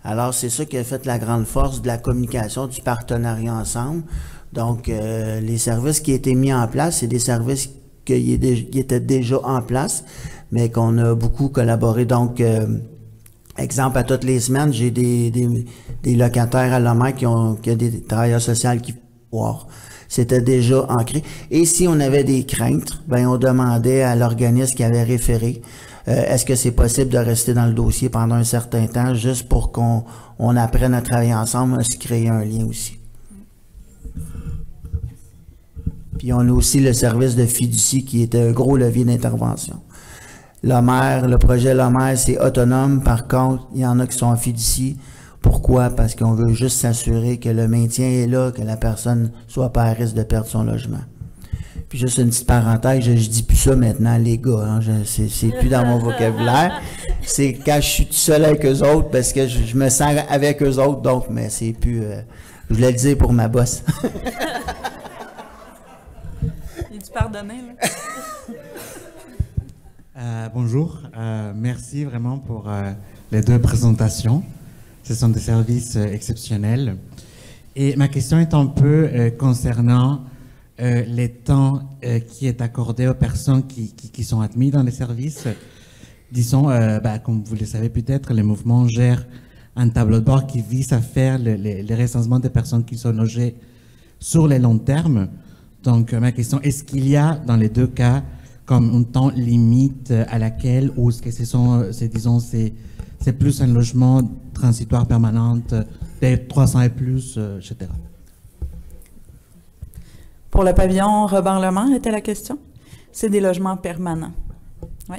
Alors, c'est ça qui a fait la grande force de la communication, du partenariat ensemble. Donc, les services qui étaient mis en place, c'est des services qui étaient déjà en place, mais qu'on a beaucoup collaboré. Donc, exemple, à toutes les semaines, j'ai des locataires à la mer qui ont des travailleurs sociaux qui voir. C'était déjà ancré. Et si on avait des craintes, ben on demandait à l'organisme qui avait référé, est-ce que c'est possible de rester dans le dossier pendant un certain temps, juste pour qu'on apprenne à travailler ensemble, à se créer un lien aussi. Puis on a aussi le service de fiducie qui est un gros levier d'intervention. Le projet Lomère, c'est autonome. Par contre, il y en a qui sont en fiducie. Pourquoi? Parce qu'on veut juste s'assurer que le maintien est là, que la personne soit pas à risque de perdre son logement. Puis juste une petite parenthèse, je dis plus ça maintenant, les gars. Hein, c'est plus dans mon vocabulaire. C'est quand je suis tout seul avec eux autres, parce que je me sens avec eux autres, donc, mais c'est plus... je voulais le dire pour ma bosse. Es-tu pardonné, là? Bonjour, merci vraiment pour les 2 présentations. Ce sont des services exceptionnels. Et ma question est un peu concernant les temps qui est accordé aux personnes qui sont admises dans les services. Disons, comme vous le savez peut-être, le mouvement gère un tableau de bord qui vise à faire les recensements des personnes qui sont logées sur le long terme. Donc, ma question, est-ce qu'il y a dans les 2 cas comme un temps limite à laquelle, ou est-ce que c'est plus un logement transitoire permanent, des 300 et plus, etc. Pour le pavillon Robert-Lemare, était la question? C'est des logements permanents. Oui.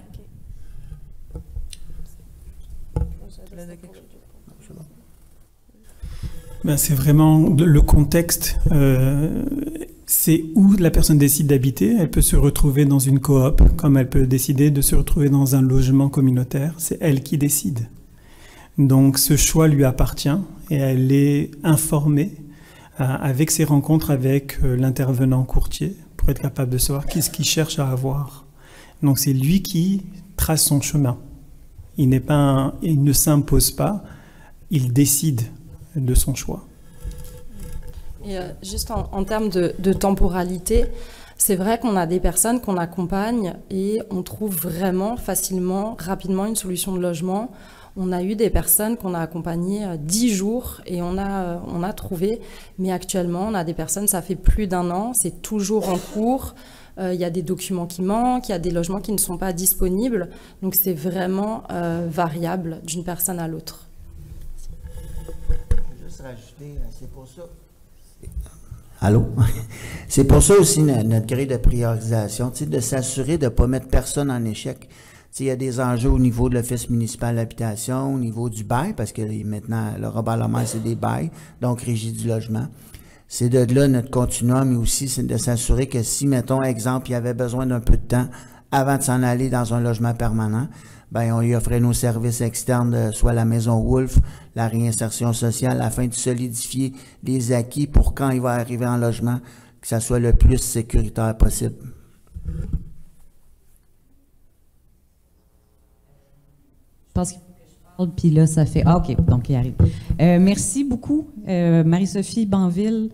Ben, c'est vraiment le contexte. C'est où la personne décide d'habiter. Elle peut se retrouver dans une coop, comme elle peut décider de se retrouver dans un logement communautaire. C'est elle qui décide. Donc ce choix lui appartient et elle est informée avec ses rencontres avec l'intervenant courtier pour être capable de savoir qu'est-ce qu'il cherche à avoir. Donc c'est lui qui trace son chemin. Il ne s'impose pas, il décide de son choix. Et juste en termes de temporalité, c'est vrai qu'on a des personnes qu'on accompagne et on trouve vraiment facilement, rapidement une solution de logement. On a eu des personnes qu'on a accompagnées 10 jours et on a trouvé. Mais actuellement, on a des personnes, ça fait plus d'1 an, c'est toujours en cours. Il y a des documents qui manquent, il y a des logements qui ne sont pas disponibles. Donc c'est vraiment variable d'une personne à l'autre. Je vais juste rajouter, c'est pour ça. Allô? C'est pour ça aussi notre grille de priorisation, de s'assurer de ne pas mettre personne en échec. Il y a des enjeux au niveau de l'Office municipal d'habitation, au niveau du bail, parce que maintenant, le Robert-Lemare, c'est des bails, donc régie du logement. C'est de là notre continuum, mais aussi c'est de s'assurer que si, mettons, exemple, il y avait besoin d'un peu de temps avant de s'en aller dans un logement permanent, ben on lui offrait nos services externes, soit la Maison Wolf, la réinsertion sociale, afin de solidifier les acquis pour quand il va arriver en logement, que ça soit le plus sécuritaire possible. Je pense qu'il faut que je parle, puis là, ça fait... Ah, OK, donc il arrive. Merci beaucoup, Marie-Sophie Banville,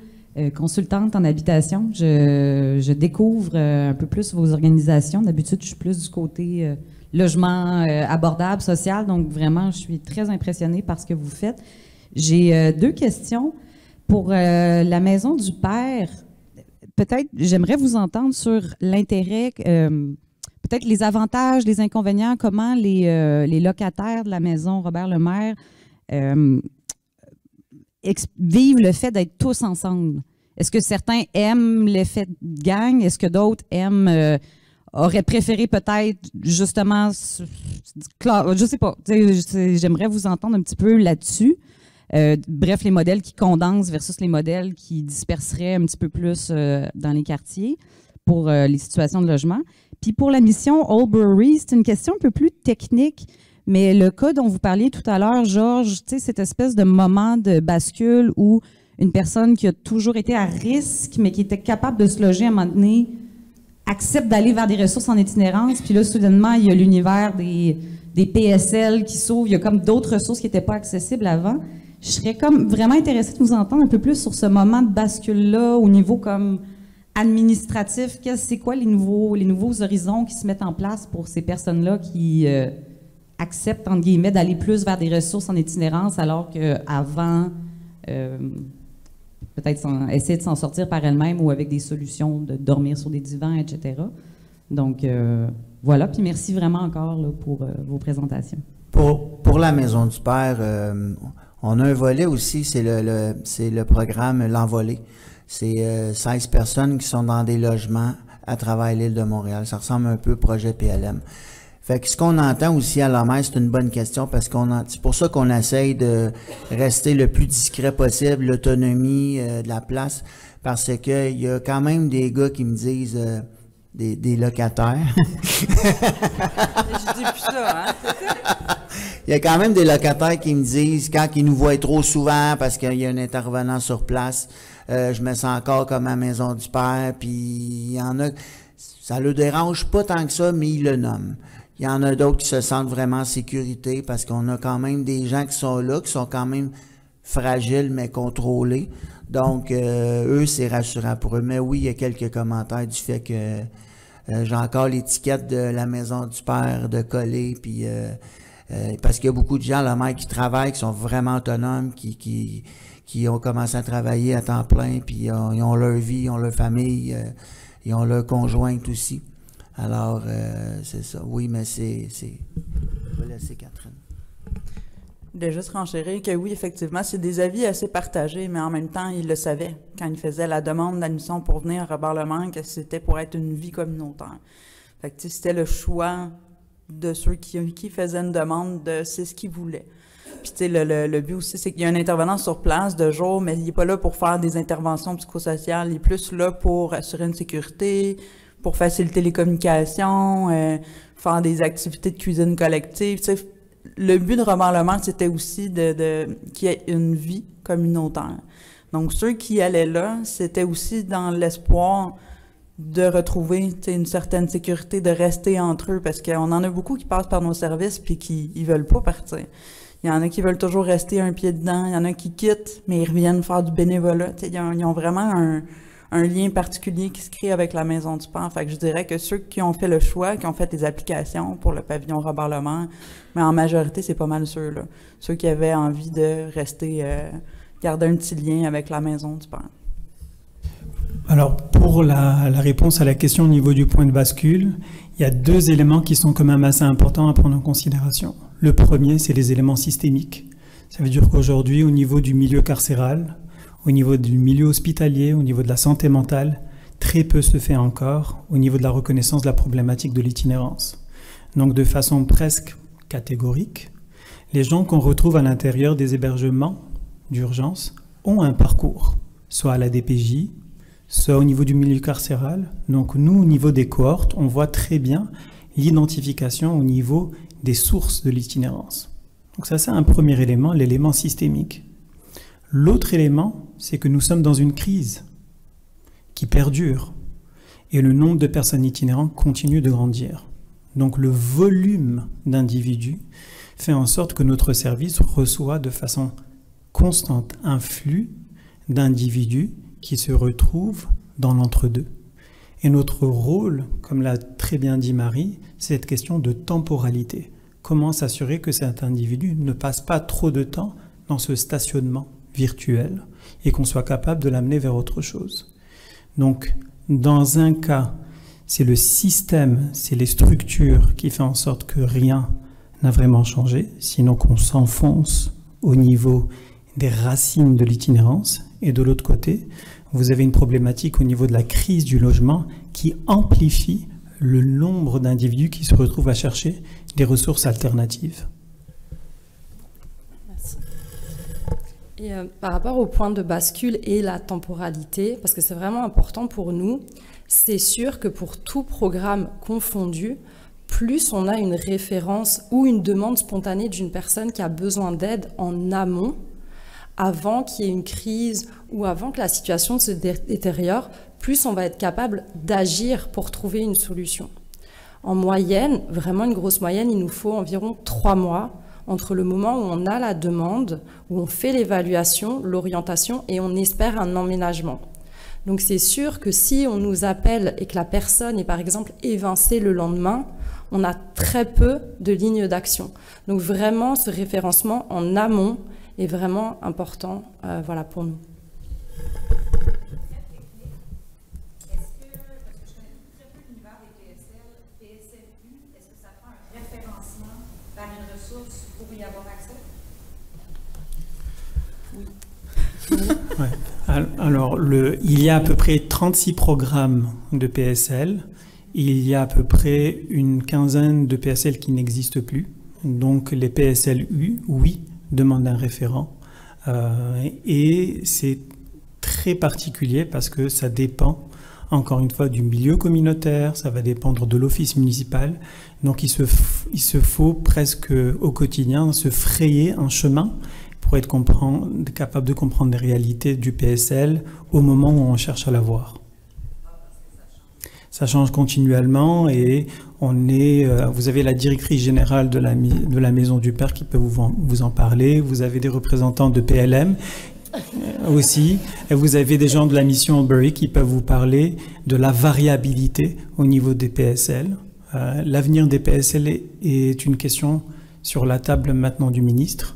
consultante en habitation. Je découvre un peu plus vos organisations. D'habitude, je suis plus du côté logement abordable, social, donc vraiment, je suis très impressionnée par ce que vous faites. J'ai 2 questions. Pour la Maison du Père, peut-être, j'aimerais vous entendre sur l'intérêt... peut-être les avantages, les inconvénients, comment les locataires de la maison Robert-Lemare vivent le fait d'être tous ensemble. Est-ce que certains aiment l'effet de gang? Est-ce que d'autres auraient préféré peut-être justement, je sais pas, j'aimerais vous entendre un petit peu là-dessus. Bref, les modèles qui condensent versus les modèles qui disperseraient un petit peu plus dans les quartiers pour les situations de logement. Puis pour la mission Old Brewery, c'est une question un peu plus technique, mais le cas dont vous parliez tout à l'heure, Georges, tu sais, cette espèce de moment de bascule où une personne qui a toujours été à risque, mais qui était capable de se loger à un moment donné, accepte d'aller vers des ressources en itinérance, puis là, soudainement, il y a l'univers des PSL qui s'ouvrent, il y a comme d'autres ressources qui n'étaient pas accessibles avant. Je serais comme vraiment intéressée de vous entendre un peu plus sur ce moment de bascule-là, au niveau comme administratif. C'est quoi les nouveaux horizons qui se mettent en place pour ces personnes-là qui acceptent, entre guillemets, d'aller plus vers des ressources en itinérance, alors qu'avant, peut-être essayer de s'en sortir par elles-mêmes ou avec des solutions de dormir sur des divans, etc. Donc, voilà. Puis merci vraiment encore là, pour vos présentations. Pour la Maison du Père, on a un volet aussi, c'est le programme L'Envolée. C'est 16 personnes qui sont dans des logements à travers l'île de Montréal. Ça ressemble un peu au projet PLM. Fait que ce qu'on entend aussi à la mer, c'est une bonne question parce c'est pour ça qu'on essaye de rester le plus discret possible, l'autonomie de la place, parce que il y a quand même des gars qui me disent des locataires. Je dis plus ça, hein? Il y a quand même des locataires qui me disent, quand ils nous voient trop souvent parce qu'il y a un intervenant sur place, je me sens encore comme à la Maison du Père, puis il y en a, ça le dérange pas tant que ça, mais ils le nomment. Il y en a d'autres qui se sentent vraiment en sécurité parce qu'on a quand même des gens qui sont là, qui sont quand même fragiles mais contrôlés. Donc, eux, c'est rassurant pour eux. Mais oui, il y a quelques commentaires du fait que j'ai encore l'étiquette de la Maison du Père de coller, puis parce qu'il y a beaucoup de gens à la mer qui travaillent, qui sont vraiment autonomes, qui ont commencé à travailler à temps plein, puis ils ont leur vie, ils ont leur famille, ils ont leur conjointe aussi. Alors, c'est ça. Oui, mais c'est... Je vais laisser Catherine. De juste renchérir que oui, effectivement, c'est des avis assez partagés, mais en même temps, ils le savaient quand ils faisaient la demande d'admission pour venir à Robert-le-Mans, que c'était pour être une vie communautaire. Fait que c'était le choix de ceux qui faisaient une demande de c'est ce qu'ils voulaient. Puis tu sais, le but aussi, c'est qu'il y a un intervenant sur place de jour, mais il n'est pas là pour faire des interventions psychosociales, il est plus là pour assurer une sécurité, pour faciliter les communications, faire des activités de cuisine collective. Tu sais, le but de Robert-le-Mans, c'était aussi qu'il y ait une vie communautaire. Donc, ceux qui allaient là, c'était aussi dans l'espoir de retrouver une certaine sécurité, de rester entre eux, parce qu'on en a beaucoup qui passent par nos services puis qui ne veulent pas partir. Il y en a qui veulent toujours rester un pied dedans, il y en a qui quittent, mais ils reviennent faire du bénévolat. Ils ont vraiment un lien particulier qui se crée avec la Maison du Père. Fait que je dirais que ceux qui ont fait le choix, qui ont fait les applications pour le pavillon Robert-le-Mans, mais en majorité, c'est pas mal ceux-là. Ceux qui avaient envie de rester, garder un petit lien avec la Maison du Père. Alors, pour la réponse à la question au niveau du point de bascule, il y a deux éléments qui sont quand même assez importants à prendre en considération. Le premier, c'est les éléments systémiques. Ça veut dire qu'aujourd'hui, au niveau du milieu carcéral, au niveau du milieu hospitalier, au niveau de la santé mentale, très peu se fait encore au niveau de la reconnaissance de la problématique de l'itinérance. Donc, de façon presque catégorique, les gens qu'on retrouve à l'intérieur des hébergements d'urgence ont un parcours, soit à la DPJ, soit au niveau du milieu carcéral. Donc nous, au niveau des cohortes, on voit très bien l'identification au niveau des sources de l'itinérance. Donc ça, c'est un premier élément, l'élément systémique. L'autre élément, c'est que nous sommes dans une crise qui perdure et le nombre de personnes itinérantes continue de grandir. Donc le volume d'individus fait en sorte que notre service reçoit de façon constante un flux d'individus qui se retrouvent dans l'entre-deux. Et notre rôle, comme l'a très bien dit Marie, c'est cette question de temporalité. Comment s'assurer que cet individu ne passe pas trop de temps dans ce stationnement virtuel et qu'on soit capable de l'amener vers autre chose. Donc, dans un cas, c'est le système, c'est les structures qui font en sorte que rien n'a vraiment changé, sinon qu'on s'enfonce au niveau des racines de l'itinérance. Et de l'autre côté, vous avez une problématique au niveau de la crise du logement qui amplifie le nombre d'individus qui se retrouvent à chercher des ressources alternatives. Merci. Et par rapport au point de bascule et la temporalité, parce que c'est vraiment important pour nous, c'est sûr que pour tout programme confondu, plus on a une référence ou une demande spontanée d'une personne qui a besoin d'aide en amont, avant qu'il y ait une crise ou avant que la situation se détériore, plus on va être capable d'agir pour trouver une solution. En moyenne, vraiment une grosse moyenne, il nous faut environ 3 mois entre le moment où on a la demande, où on fait l'évaluation, l'orientation et on espère un emménagement. Donc c'est sûr que si on nous appelle et que la personne est par exemple évincée le lendemain, on a très peu de lignes d'action. Donc vraiment ce référencement en amont est vraiment important voilà, pour nous. Ouais. Alors, il y a à peu près 36 programmes de PSL. Il y a à peu près une quinzaine de PSL qui n'existent plus. Donc, les PSLU, oui, demandent un référent. Et c'est très particulier parce que ça dépend, encore une fois, du milieu communautaire, ça va dépendre de l'office municipal. Donc, il se faut presque au quotidien se frayer un chemin pour être capable de comprendre les réalités du PSL au moment où on cherche à l'avoir. Ça change continuellement et vous avez la directrice générale de la Maison du Père qui peut vous en parler. Vous avez des représentants de PLM aussi. Et vous avez des gens de la mission Albury qui peuvent vous parler de la variabilité au niveau des PSL. L'avenir des PSL est une question sur la table maintenant du ministre.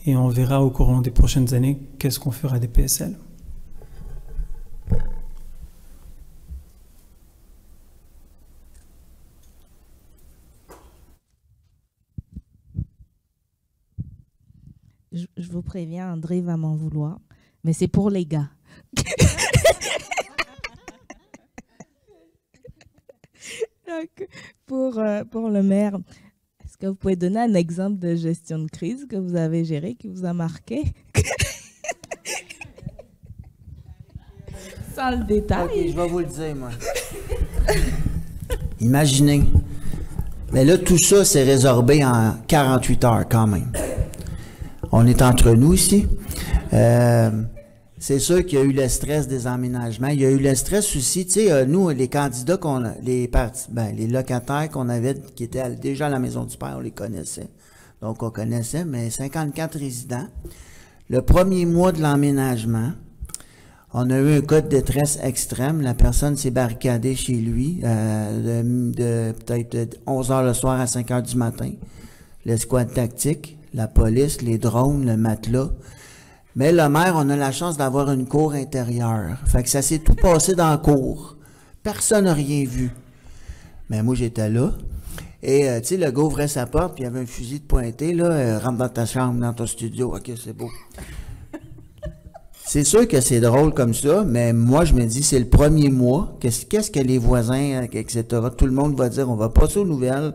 Et on verra au courant des prochaines années qu'est-ce qu'on fera des PSL. Je vous préviens, André va m'en vouloir, mais c'est pour les gars. Donc, pour le maire, est-ce que vous pouvez donner un exemple de gestion de crise que vous avez géré, qui vous a marqué? Sans le détail. Okay, je vais vous le dire, moi. Imaginez. Mais là, tout ça s'est résorbé en 48 heures quand même. On est entre nous ici. C'est sûr qu'il y a eu le stress des emménagements. Il y a eu le stress aussi, tu sais, nous, les candidats les locataires qu'on avait, qui étaient déjà à la Maison du Père, on les connaissait. Donc, on connaissait, mais 54 résidents. Le premier mois de l'emménagement, on a eu un cas de détresse extrême. La personne s'est barricadée chez lui de peut-être 11 h le soir à 5 h du matin. L'escouade tactique, la police, les drones, le matelas. Mais le maire, on a la chance d'avoir une cour intérieure. Fait que ça s'est tout passé dans la cour. Personne n'a rien vu. Mais moi, j'étais là. Et, tu sais, le gars ouvrait sa porte, puis il y avait un fusil de pointé, là. Rentre dans ta chambre, dans ton studio. OK, c'est beau. C'est sûr que c'est drôle comme ça, mais moi, je me dis, c'est le premier mois. Qu'est-ce que les voisins, etc., tout le monde va dire, on va passer aux nouvelles,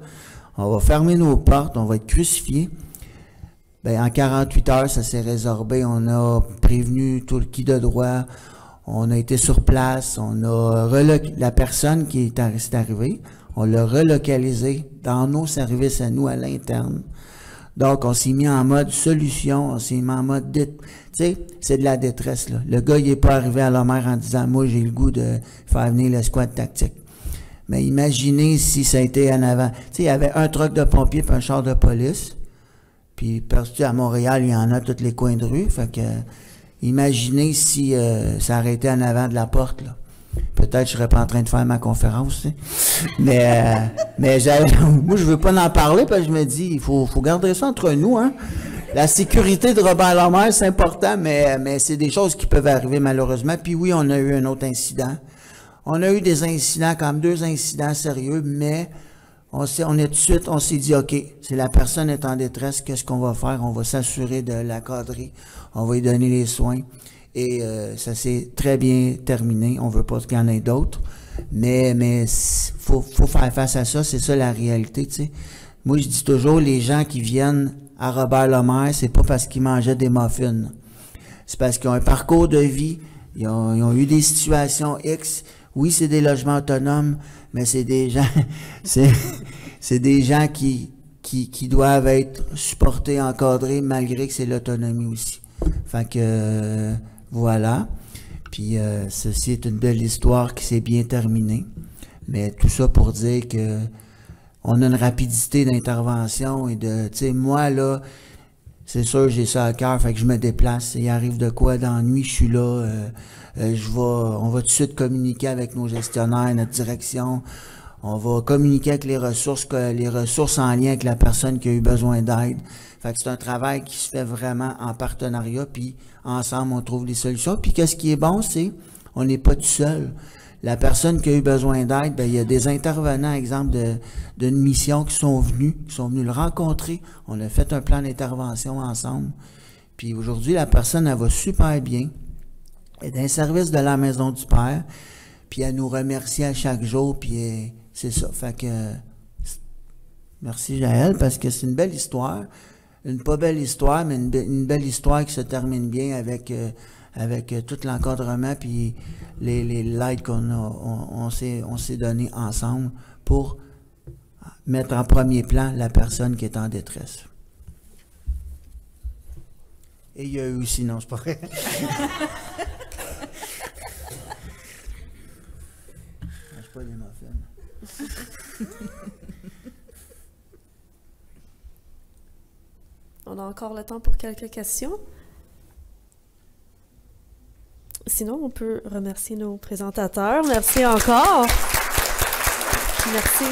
on va fermer nos portes, on va être crucifiés. Ben, en 48 heures, ça s'est résorbé. On a prévenu tout le qui de droit. On a été sur place. On a la personne qui est arrivée, on l'a relocalisé dans nos services à nous, à l'interne. Donc, on s'est mis en mode solution. On s'est mis en mode... Tu sais, c'est de la détresse, là. Le gars, il n'est pas arrivé à la mer en disant, moi, j'ai le goût de faire venir le squad tactique. Mais imaginez si ça a été en avant. Tu sais, il y avait un truck de pompiers et un char de police. Puis, perdu à Montréal, il y en a tous les coins de rue. Fait que, imaginez si ça aurait été en avant de la porte, là. Peut-être que je serais pas en train de faire ma conférence, tu sais. Mais moi, je veux pas en parler parce que je me dis, il faut garder ça entre nous, hein. La sécurité de Robert Lemaire, c'est important, mais c'est des choses qui peuvent arriver malheureusement. Puis oui, on a eu un autre incident. On a eu des incidents, comme 2 incidents sérieux, mais on est tout de suite, on s'est dit, OK, si la personne est en détresse, qu'est-ce qu'on va faire? On va s'assurer de la cadrer, on va lui donner les soins. Et ça s'est très bien terminé. On veut pas qu'il y en ait d'autres. Mais faut faire face à ça. C'est ça la réalité, tu sais. Moi, je dis toujours, les gens qui viennent à Robert Lemaire, c'est pas parce qu'ils mangeaient des muffins. c'est parce qu'ils ont un parcours de vie, ils ont eu des situations X. Oui, c'est des logements autonomes, mais c'est des gens, c'est des gens qui doivent être supportés, encadrés, malgré que c'est l'autonomie aussi. Fait que, voilà. Puis, ceci est une belle histoire qui s'est bien terminée. Mais tout ça pour dire que on a une rapidité d'intervention et de, tu sais, moi, là, c'est sûr, j'ai ça à cœur, fait que je me déplace. Il arrive de quoi dans la nuit, je suis là, on va tout de suite communiquer avec nos gestionnaires, notre direction. On va communiquer avec les ressources en lien avec la personne qui a eu besoin d'aide. Fait que c'est un travail qui se fait vraiment en partenariat, puis ensemble, on trouve des solutions. Puis qu'est-ce qui est bon, c'est on n'est pas tout seul. La personne qui a eu besoin d'aide, ben, il y a des intervenants, exemple, d'une mission qui sont venus le rencontrer. On a fait un plan d'intervention ensemble. Puis aujourd'hui, la personne, elle va super bien. Elle est dans le service de la Maison du Père. Puis elle nous remercie à chaque jour. Puis c'est ça. Fait que merci Jaël, parce que c'est une belle histoire. Une pas belle histoire, mais une belle histoire qui se termine bien avec tout l'encadrement puis l'aide on s'est donné ensemble pour mettre en premier plan la personne qui est en détresse. Et il y a eu aussi, non, c'est pas vrai. Je mange pas des muffins. On a encore le temps pour quelques questions. Sinon, on peut remercier nos présentateurs. Merci encore. Merci.